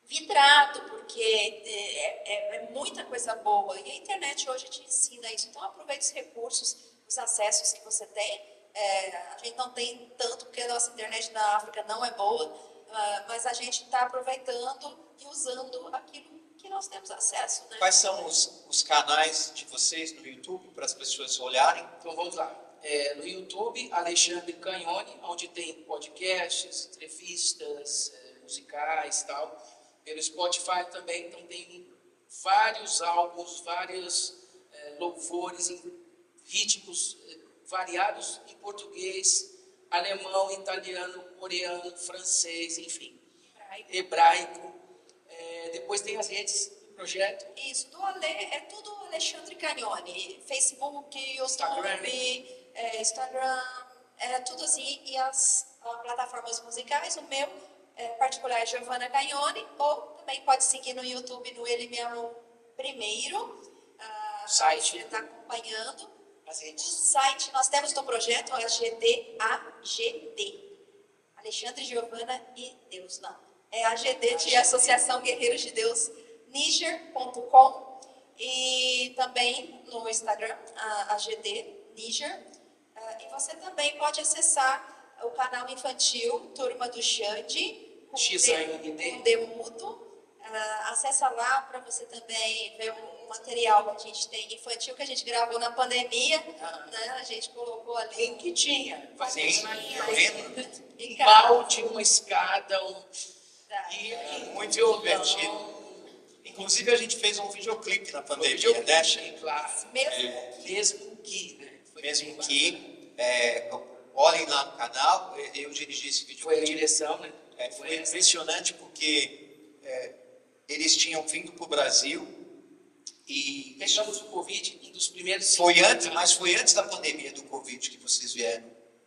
vidrado, porque é muita coisa boa. E a internet hoje te ensina isso. Então aproveite os recursos, os acessos que você tem. A gente não tem tanto, porque a nossa internet na África não é boa, mas a gente está aproveitando e usando aquilo que nós temos acesso, né? Quais são os canais de vocês no YouTube para as pessoas olharem? Então vamos lá. No YouTube, Alexandre Canhoni, onde tem podcasts, entrevistas, musicais e tal. Pelo Spotify também, então tem vários álbuns, vários louvores em ritmos variados em português, alemão, italiano, coreano, francês, enfim, hebraico. Depois tem as redes do projeto. Isso, do Ale, é tudo Alexandre Canhoni. Facebook, YouTube, Instagram, tudo assim. E as plataformas musicais, o meu particular é Giovanna Canhoni, ou também pode seguir no YouTube, no Ele Mesmo Primeiro. Site. Você está acompanhando. As redes. O site, nós temos no projeto AGD, Alexandre, Giovanna e Deus, não. É AGD de Associação Guerreiros de Deus, Niger.com, e também no Instagram, AGD Niger. E você também pode acessar o canal infantil Turma do Xande, com D mudo. Acessa lá para você também ver um material que a gente tem infantil, que a gente gravou na pandemia, né? A gente colocou ali. Tem que tinha. E balde, uma escada, muito divertido. Inclusive a gente fez um videoclipe na pandemia, né? Claro. Mesmo que, olhem lá no canal, eu dirigi esse videoclipe. Foi a direção, né? Foi impressionante porque eles tinham vindo para o Brasil e... Pegamos o Covid, um dos primeiros... Mas foi antes da pandemia do Covid que vocês vieram,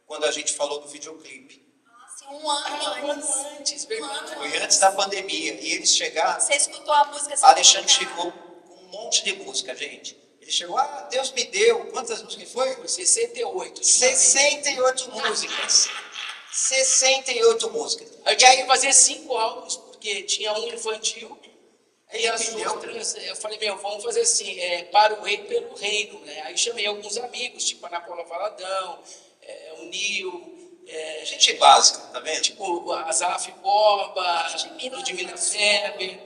quando a gente falou do videoclipe. Assim, um ano antes, verdade. Foi antes da pandemia, e eles chegaram... Você escutou a música? Alexandre chegou com um monte de música, gente. Ele chegou, Deus me deu, quantas músicas foi? Foi 68. 68 músicas. 68 músicas. Eu tinha que fazer 5 álbuns, porque tinha um infantil e as outras. Eu falei, vamos fazer assim, para o rei pelo reino, né? Aí chamei alguns amigos, tipo Ana Paula Valadão, o Nil, gente básica, tá vendo? Tipo Azaf Borba, Ludmila Feber,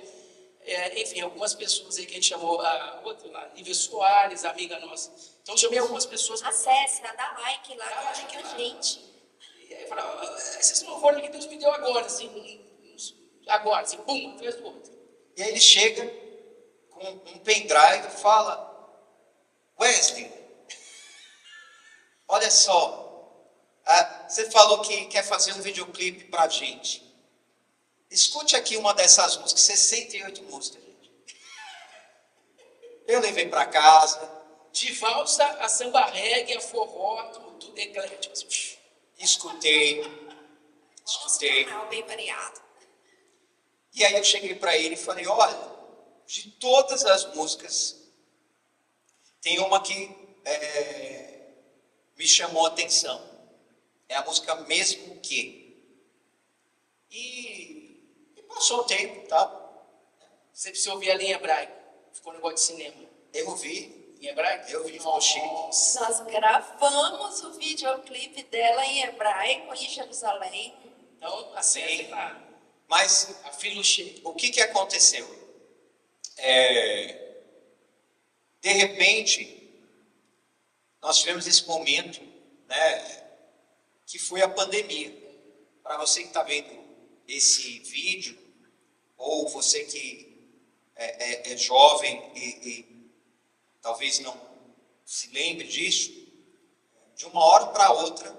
enfim, algumas pessoas aí que a gente chamou, a outra lá, Lívia Soares, amiga nossa. Então chamei algumas pessoas. Acesse, dá like lá, dá like a gente. E aí eu falei, esses louvores que Deus me deu agora, assim, Agora, assim, pum, atrás do outro. E aí ele chega com um pendrive e fala: Wesley, olha só, você falou que quer fazer um videoclipe pra gente. Escute aqui uma dessas músicas, 68 músicas, gente. Eu levei para casa. De valsa a samba reggae, a forró, tudo eclético. Assim. Escutei. Bem variado. E aí eu cheguei para ele e falei: olha, de todas as músicas, tem uma que me chamou a atenção. É a música Mesmo Que. E passou o tempo, tá? Você precisa ouvir ela em hebraico. Ficou um negócio de cinema. Eu ouvi. Em hebraico? Eu ouvi, ficou chique. Nós gravamos o videoclipe dela em hebraico em Jerusalém. Então, assim, mas a filo cheio. O que aconteceu? De repente, nós tivemos esse momento, né, que foi a pandemia. Para você que está vendo esse vídeo, ou você que é jovem e talvez não se lembre disso, de uma hora para outra,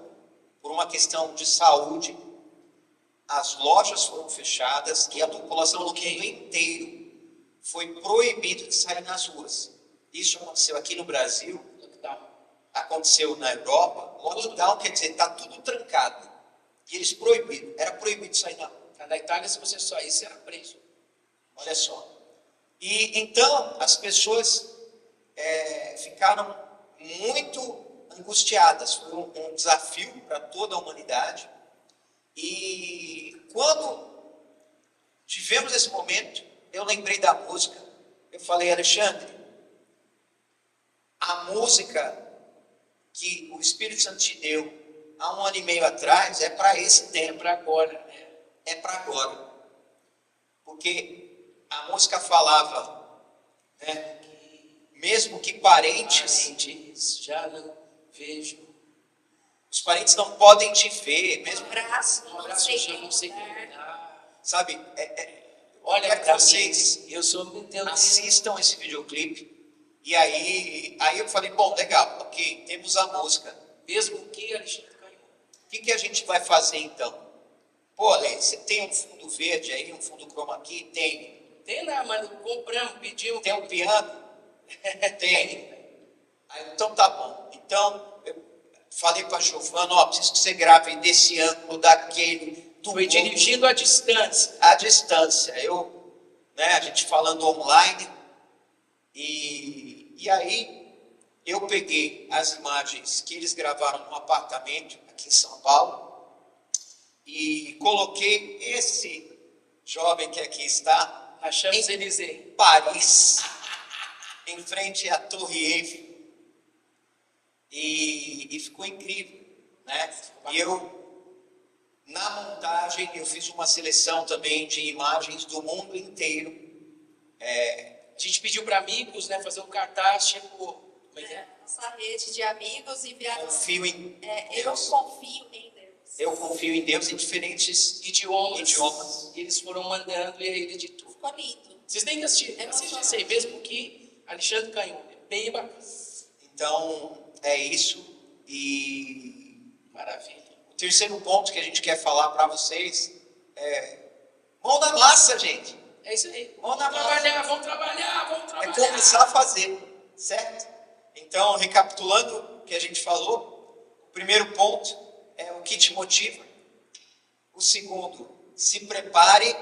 por uma questão de saúde, as lojas foram fechadas e a população do mundo inteiro foi proibida de sair nas ruas. Isso aconteceu aqui no Brasil, aconteceu na Europa. Lockdown quer dizer, está tudo trancado. E eles proibiram, era proibido sair na rua. Na Itália, se você saísse, era preso. Olha só. E então as pessoas ficaram muito angustiadas. Foi um desafio para toda a humanidade. E quando tivemos esse momento, eu lembrei da música. Eu falei: Alexandre, a música que o Espírito Santo te deu há 1 ano e meio atrás é para esse tempo. É para agora. É para agora. Porque a música falava, né, mesmo que parentes já não vejo. Os parentes não podem te ver, mesmo. Um abraço já não sei sabe? Olha, que vocês eu sou assistam esse videoclipe. E aí eu falei: bom, legal, ok, temos a música. Mesmo que Alexandre Canhon. O que a gente vai fazer então? Pô, Ale, você tem um fundo verde aí, um fundo chroma key? Tem. Tem lá, mas compramos, pedimos. Tem um piano? Tem. Aí, então tá bom. Então, eu falei para a Giovana: preciso que você grave desse ângulo, daquele. Foi dirigindo à distância. À distância. A gente falando online. E aí, eu peguei as imagens que eles gravaram no apartamento aqui em São Paulo e coloquei esse jovem que aqui está na Champs-Élysées, Paris, em frente à Torre Eiffel. E ficou incrível, né? E na montagem, eu fiz uma seleção também de imagens do mundo inteiro. A gente pediu para amigos, né, fazer um cartaz, tipo... Nossa rede de amigos enviaram... Eu confio em Deus. Eu confio em Deus em diferentes idiomas. E eles foram mandando e aí ele editou. Ficou lindo. Vocês têm que assistir. Assistir isso aí, mesmo que Alexandre Canhon. É bem bacana. Então, é isso. E... Maravilha. O terceiro ponto que a gente quer falar para vocês é... mão na massa, gente. É isso aí. Vamos trabalhar. É começar a fazer, certo? Então, recapitulando o que a gente falou, o primeiro ponto é o que te motiva. O segundo, se prepare.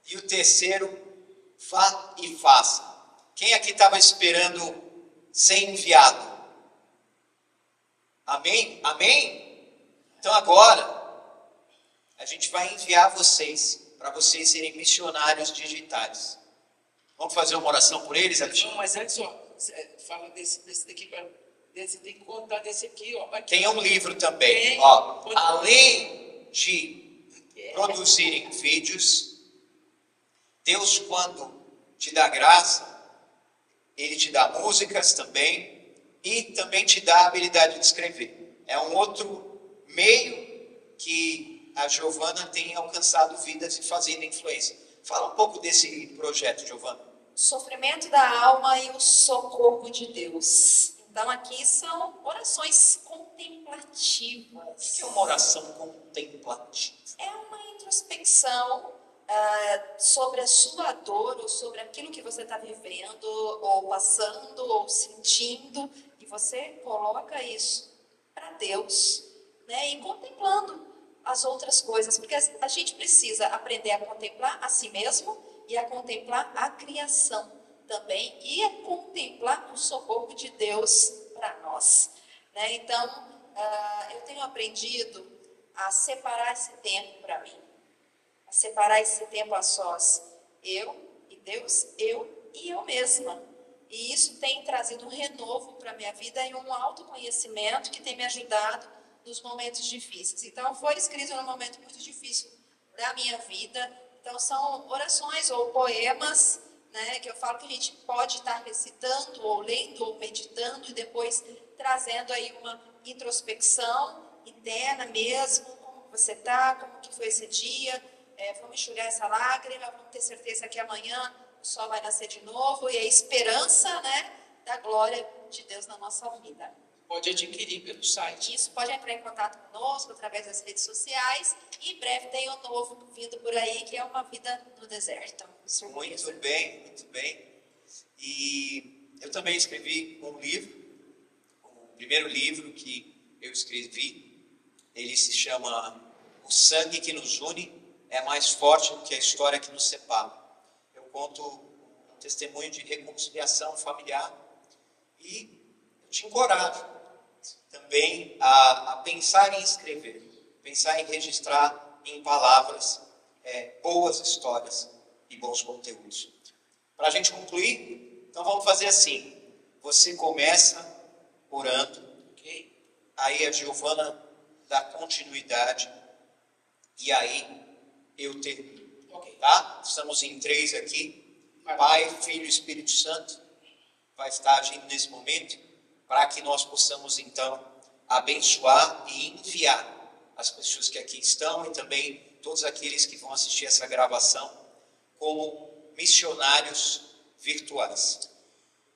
E o terceiro, vá e faça. Quem aqui estava esperando ser enviado? Amém? Amém? Então agora, a gente vai enviar vocês para vocês serem missionários digitais. Vamos fazer uma oração por eles, Alexandre? Não, mas antes, fala desse daqui, tem que contar desse aqui, ó. Tem um livro também, ó. Além de produzirem vídeos, Deus, quando te dá graça, Ele te dá músicas também, e também te dá a habilidade de escrever. É um outro meio que a Giovana tem alcançado vidas e fazendo influência. Fala um pouco desse projeto, Giovana. Sofrimento da alma e o socorro de Deus. Então, aqui são orações contemplativas. O que é uma oração contemplativa? É uma introspecção sobre a sua dor ou sobre aquilo que você está vivendo, ou passando, ou sentindo, e você coloca isso para Deus, né? E contemplando as outras coisas, porque a gente precisa aprender a contemplar a si mesmo e a contemplar a criação também, e a contemplar o socorro de Deus para nós, né? Então, eu tenho aprendido a separar esse tempo para mim, a separar esse tempo a sós, eu e Deus, eu e eu mesma. E isso tem trazido um renovo para a minha vida e um autoconhecimento que tem me ajudado nos momentos difíceis. Então, foi escrito num momento muito difícil da minha vida. Então, são orações ou poemas, né, que eu falo que a gente pode estar recitando, ou lendo, ou meditando, e depois trazendo aí uma introspecção interna mesmo, como você está, como que foi esse dia, vamos enxugar essa lágrima, vamos ter certeza que amanhã o sol vai nascer de novo, e a esperança, né, da glória de Deus na nossa vida. Pode adquirir pelo site. Isso, pode entrar em contato conosco através das redes sociais, e em breve tem um novo vindo por aí, que é uma vida no deserto. Surpresa. Muito bem, muito bem. E eu também escrevi um livro, o primeiro livro que eu escrevi, ele se chama O Sangue que nos une é mais forte do que a história que nos separa. Eu conto um testemunho de reconciliação familiar e eu te encorajo também a pensar em escrever, pensar em registrar em palavras boas histórias e bons conteúdos. Para a gente concluir, então vamos fazer assim. Você começa orando, Ok? aí a Giovana dá continuidade e aí eu termino. Ok. Tá? Estamos em 3 aqui. Pai, Filho e Espírito Santo vai estar agindo nesse momento para que nós possamos então abençoar e enviar as pessoas que aqui estão e também todos aqueles que vão assistir essa gravação como missionários virtuais.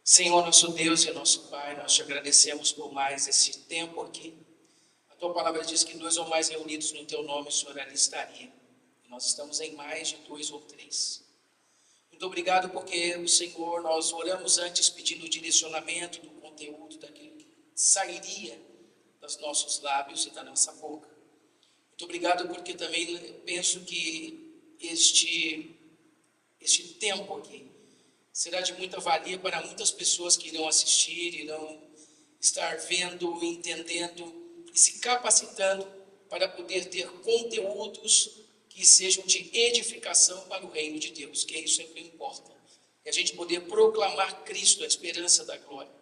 Senhor, nosso Deus e nosso Pai, nós te agradecemos por mais esse tempo aqui. A tua palavra diz que 2 ou mais reunidos no teu nome, o Senhor ali estaria. E nós estamos em mais de 2 ou 3. Muito obrigado porque o Senhor, nós oramos antes pedindo o direcionamento do conteúdo, daquilo que sairia dos nossos lábios e da nossa boca. Muito obrigado porque também penso que este tempo aqui será de muita valia para muitas pessoas que irão assistir, irão estar vendo, entendendo e se capacitando para poder ter conteúdos que sejam de edificação para o reino de Deus, que isso é o que importa. É a gente poder proclamar Cristo, a esperança da glória.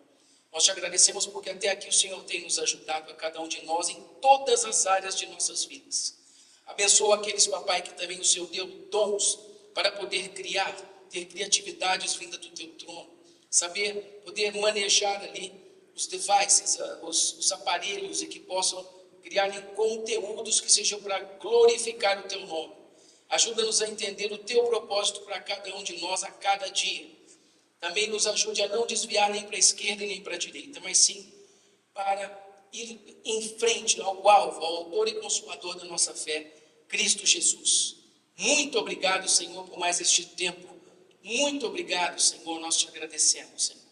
Nós te agradecemos porque até aqui o Senhor tem nos ajudado, a cada um de nós, em todas as áreas de nossas vidas. Abençoa aqueles, papai, que também o Senhor deu dons para poder criar, ter criatividades vinda do teu trono, saber, poder manejar ali os devices, os aparelhos, e que possam criar conteúdos que sejam para glorificar o teu nome. Ajuda-nos a entender o teu propósito para cada um de nós a cada dia. Também nos ajude a não desviar nem para a esquerda e nem para a direita, mas sim para ir em frente ao alvo, ao autor e consumador da nossa fé, Cristo Jesus. Muito obrigado, Senhor, por mais este tempo. Muito obrigado, Senhor, nós te agradecemos, Senhor,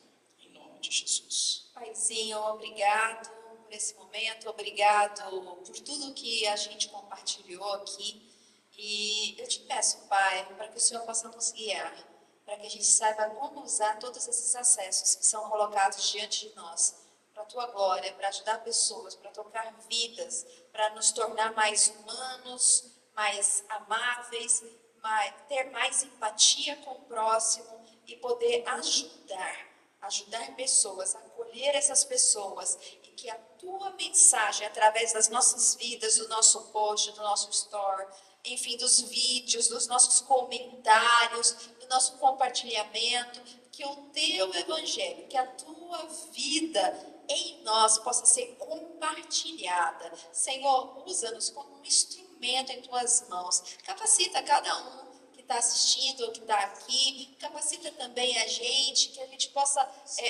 em nome de Jesus. Paizinho, obrigado por esse momento, obrigado por tudo que a gente compartilhou aqui. E eu te peço, Pai, para que o Senhor possa nos guiar, para que a gente saiba como usar todos esses acessos que são colocados diante de nós, para a Tua glória, para ajudar pessoas, para tocar vidas, para nos tornar mais humanos, mais amáveis, ter mais empatia com o próximo e poder ajudar pessoas, acolher essas pessoas, e que a Tua mensagem, através das nossas vidas, do nosso post, do nosso story, enfim, dos vídeos, dos nossos comentários, do nosso compartilhamento, que o Teu Evangelho, que a Tua vida em nós possa ser compartilhada. Senhor, usa-nos como um instrumento instrumento em tuas mãos. Capacita cada um que está assistindo ou que está aqui, capacita também a gente, que a gente possa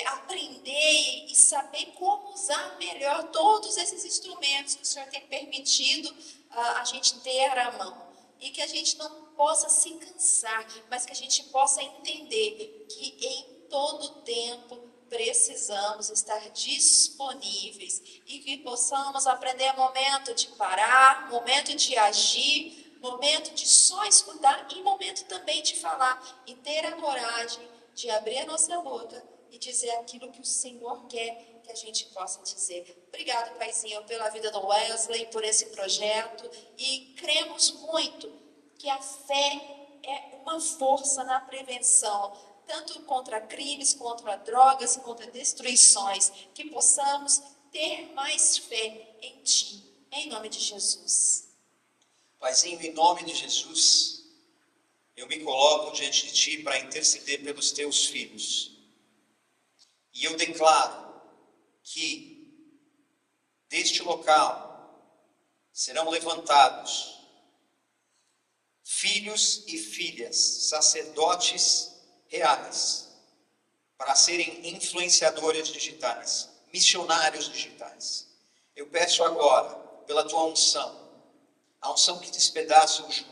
aprender e saber como usar melhor todos esses instrumentos que o Senhor tem permitido a gente ter à mão. E que a gente não possa se cansar, mas que a gente possa entender que em todo tempo precisamos estar disponíveis e que possamos aprender momento de parar, momento de agir, momento de só escutar e momento também de falar e ter a coragem de abrir a nossa boca e dizer aquilo que o Senhor quer que a gente possa dizer. Obrigado, Paizinho, pela vida do Wesley, por esse projeto, e cremos muito que a fé é uma força na prevenção, tanto contra crimes, contra drogas, contra destruições, que possamos ter mais fé em Ti, em nome de Jesus. Paizinho, em nome de Jesus, eu me coloco diante de Ti para interceder pelos Teus filhos. E eu declaro que deste local serão levantados filhos e filhas, sacerdotes reais, para serem influenciadores digitais, missionários digitais. Eu peço agora, pela Tua unção, a unção que despedaça o jugo,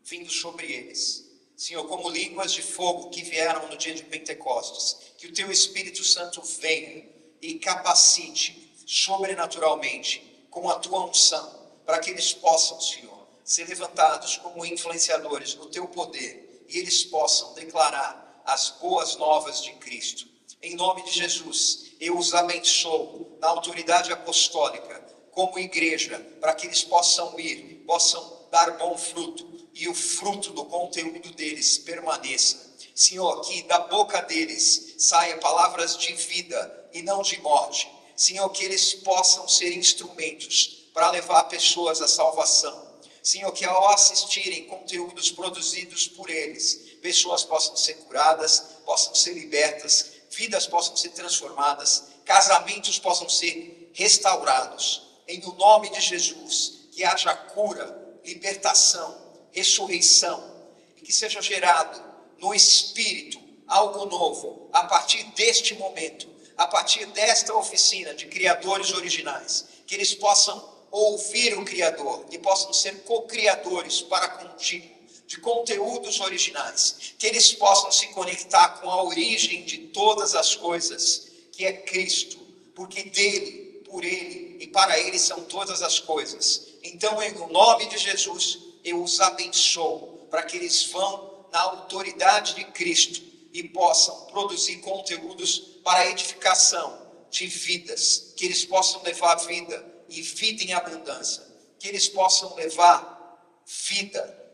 vindo sobre eles, Senhor, como línguas de fogo que vieram no dia de Pentecostes, que o Teu Espírito Santo venha e capacite sobrenaturalmente com a Tua unção, para que eles possam, Senhor, ser levantados como influenciadores no Teu poder e eles possam declarar as boas novas de Cristo. Em nome de Jesus, eu os abençoo na autoridade apostólica, como igreja, para que eles possam ir, possam dar bom fruto e o fruto do conteúdo deles permaneça. Senhor, que da boca deles saia palavras de vida e não de morte. Senhor, que eles possam ser instrumentos para levar pessoas à salvação. Senhor, que ao assistirem conteúdos produzidos por eles, pessoas possam ser curadas, possam ser libertas, vidas possam ser transformadas, casamentos possam ser restaurados. Em o nome de Jesus, que haja cura, libertação, ressurreição, e que seja gerado no Espírito algo novo, a partir deste momento, a partir desta oficina de criadores originais, que eles possam ouvir o Criador e possam ser co-criadores para contigo, de conteúdos originais, que eles possam se conectar com a origem de todas as coisas, que é Cristo, porque dele, por ele e para ele são todas as coisas. Então, em nome de Jesus, eu os abençoo, para que eles vão na autoridade de Cristo e possam produzir conteúdos para a edificação de vidas, que eles possam levar vida e vida em abundância, que eles possam levar vida,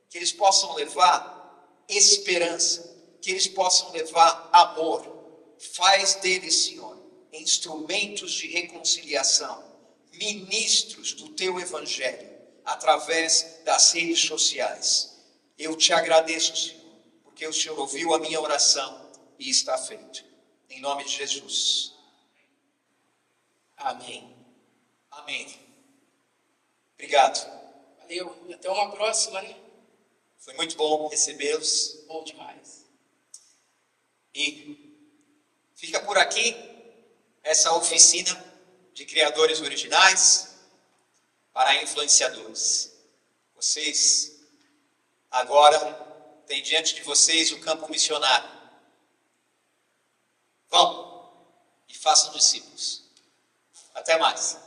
que eles possam levar esperança, que eles possam levar amor. Faz deles, Senhor, instrumentos de reconciliação, ministros do Teu Evangelho, através das redes sociais. Eu Te agradeço, Senhor, porque o Senhor ouviu a minha oração e está feito. Em nome de Jesus. Amém. Amém. Obrigado. Valeu. E até uma próxima, né? Foi muito bom recebê-los. Bom demais. E fica por aqui essa oficina de criadores originais para influenciadores. Vocês agora têm diante de vocês o campo missionário. Vão e façam discípulos. Até mais.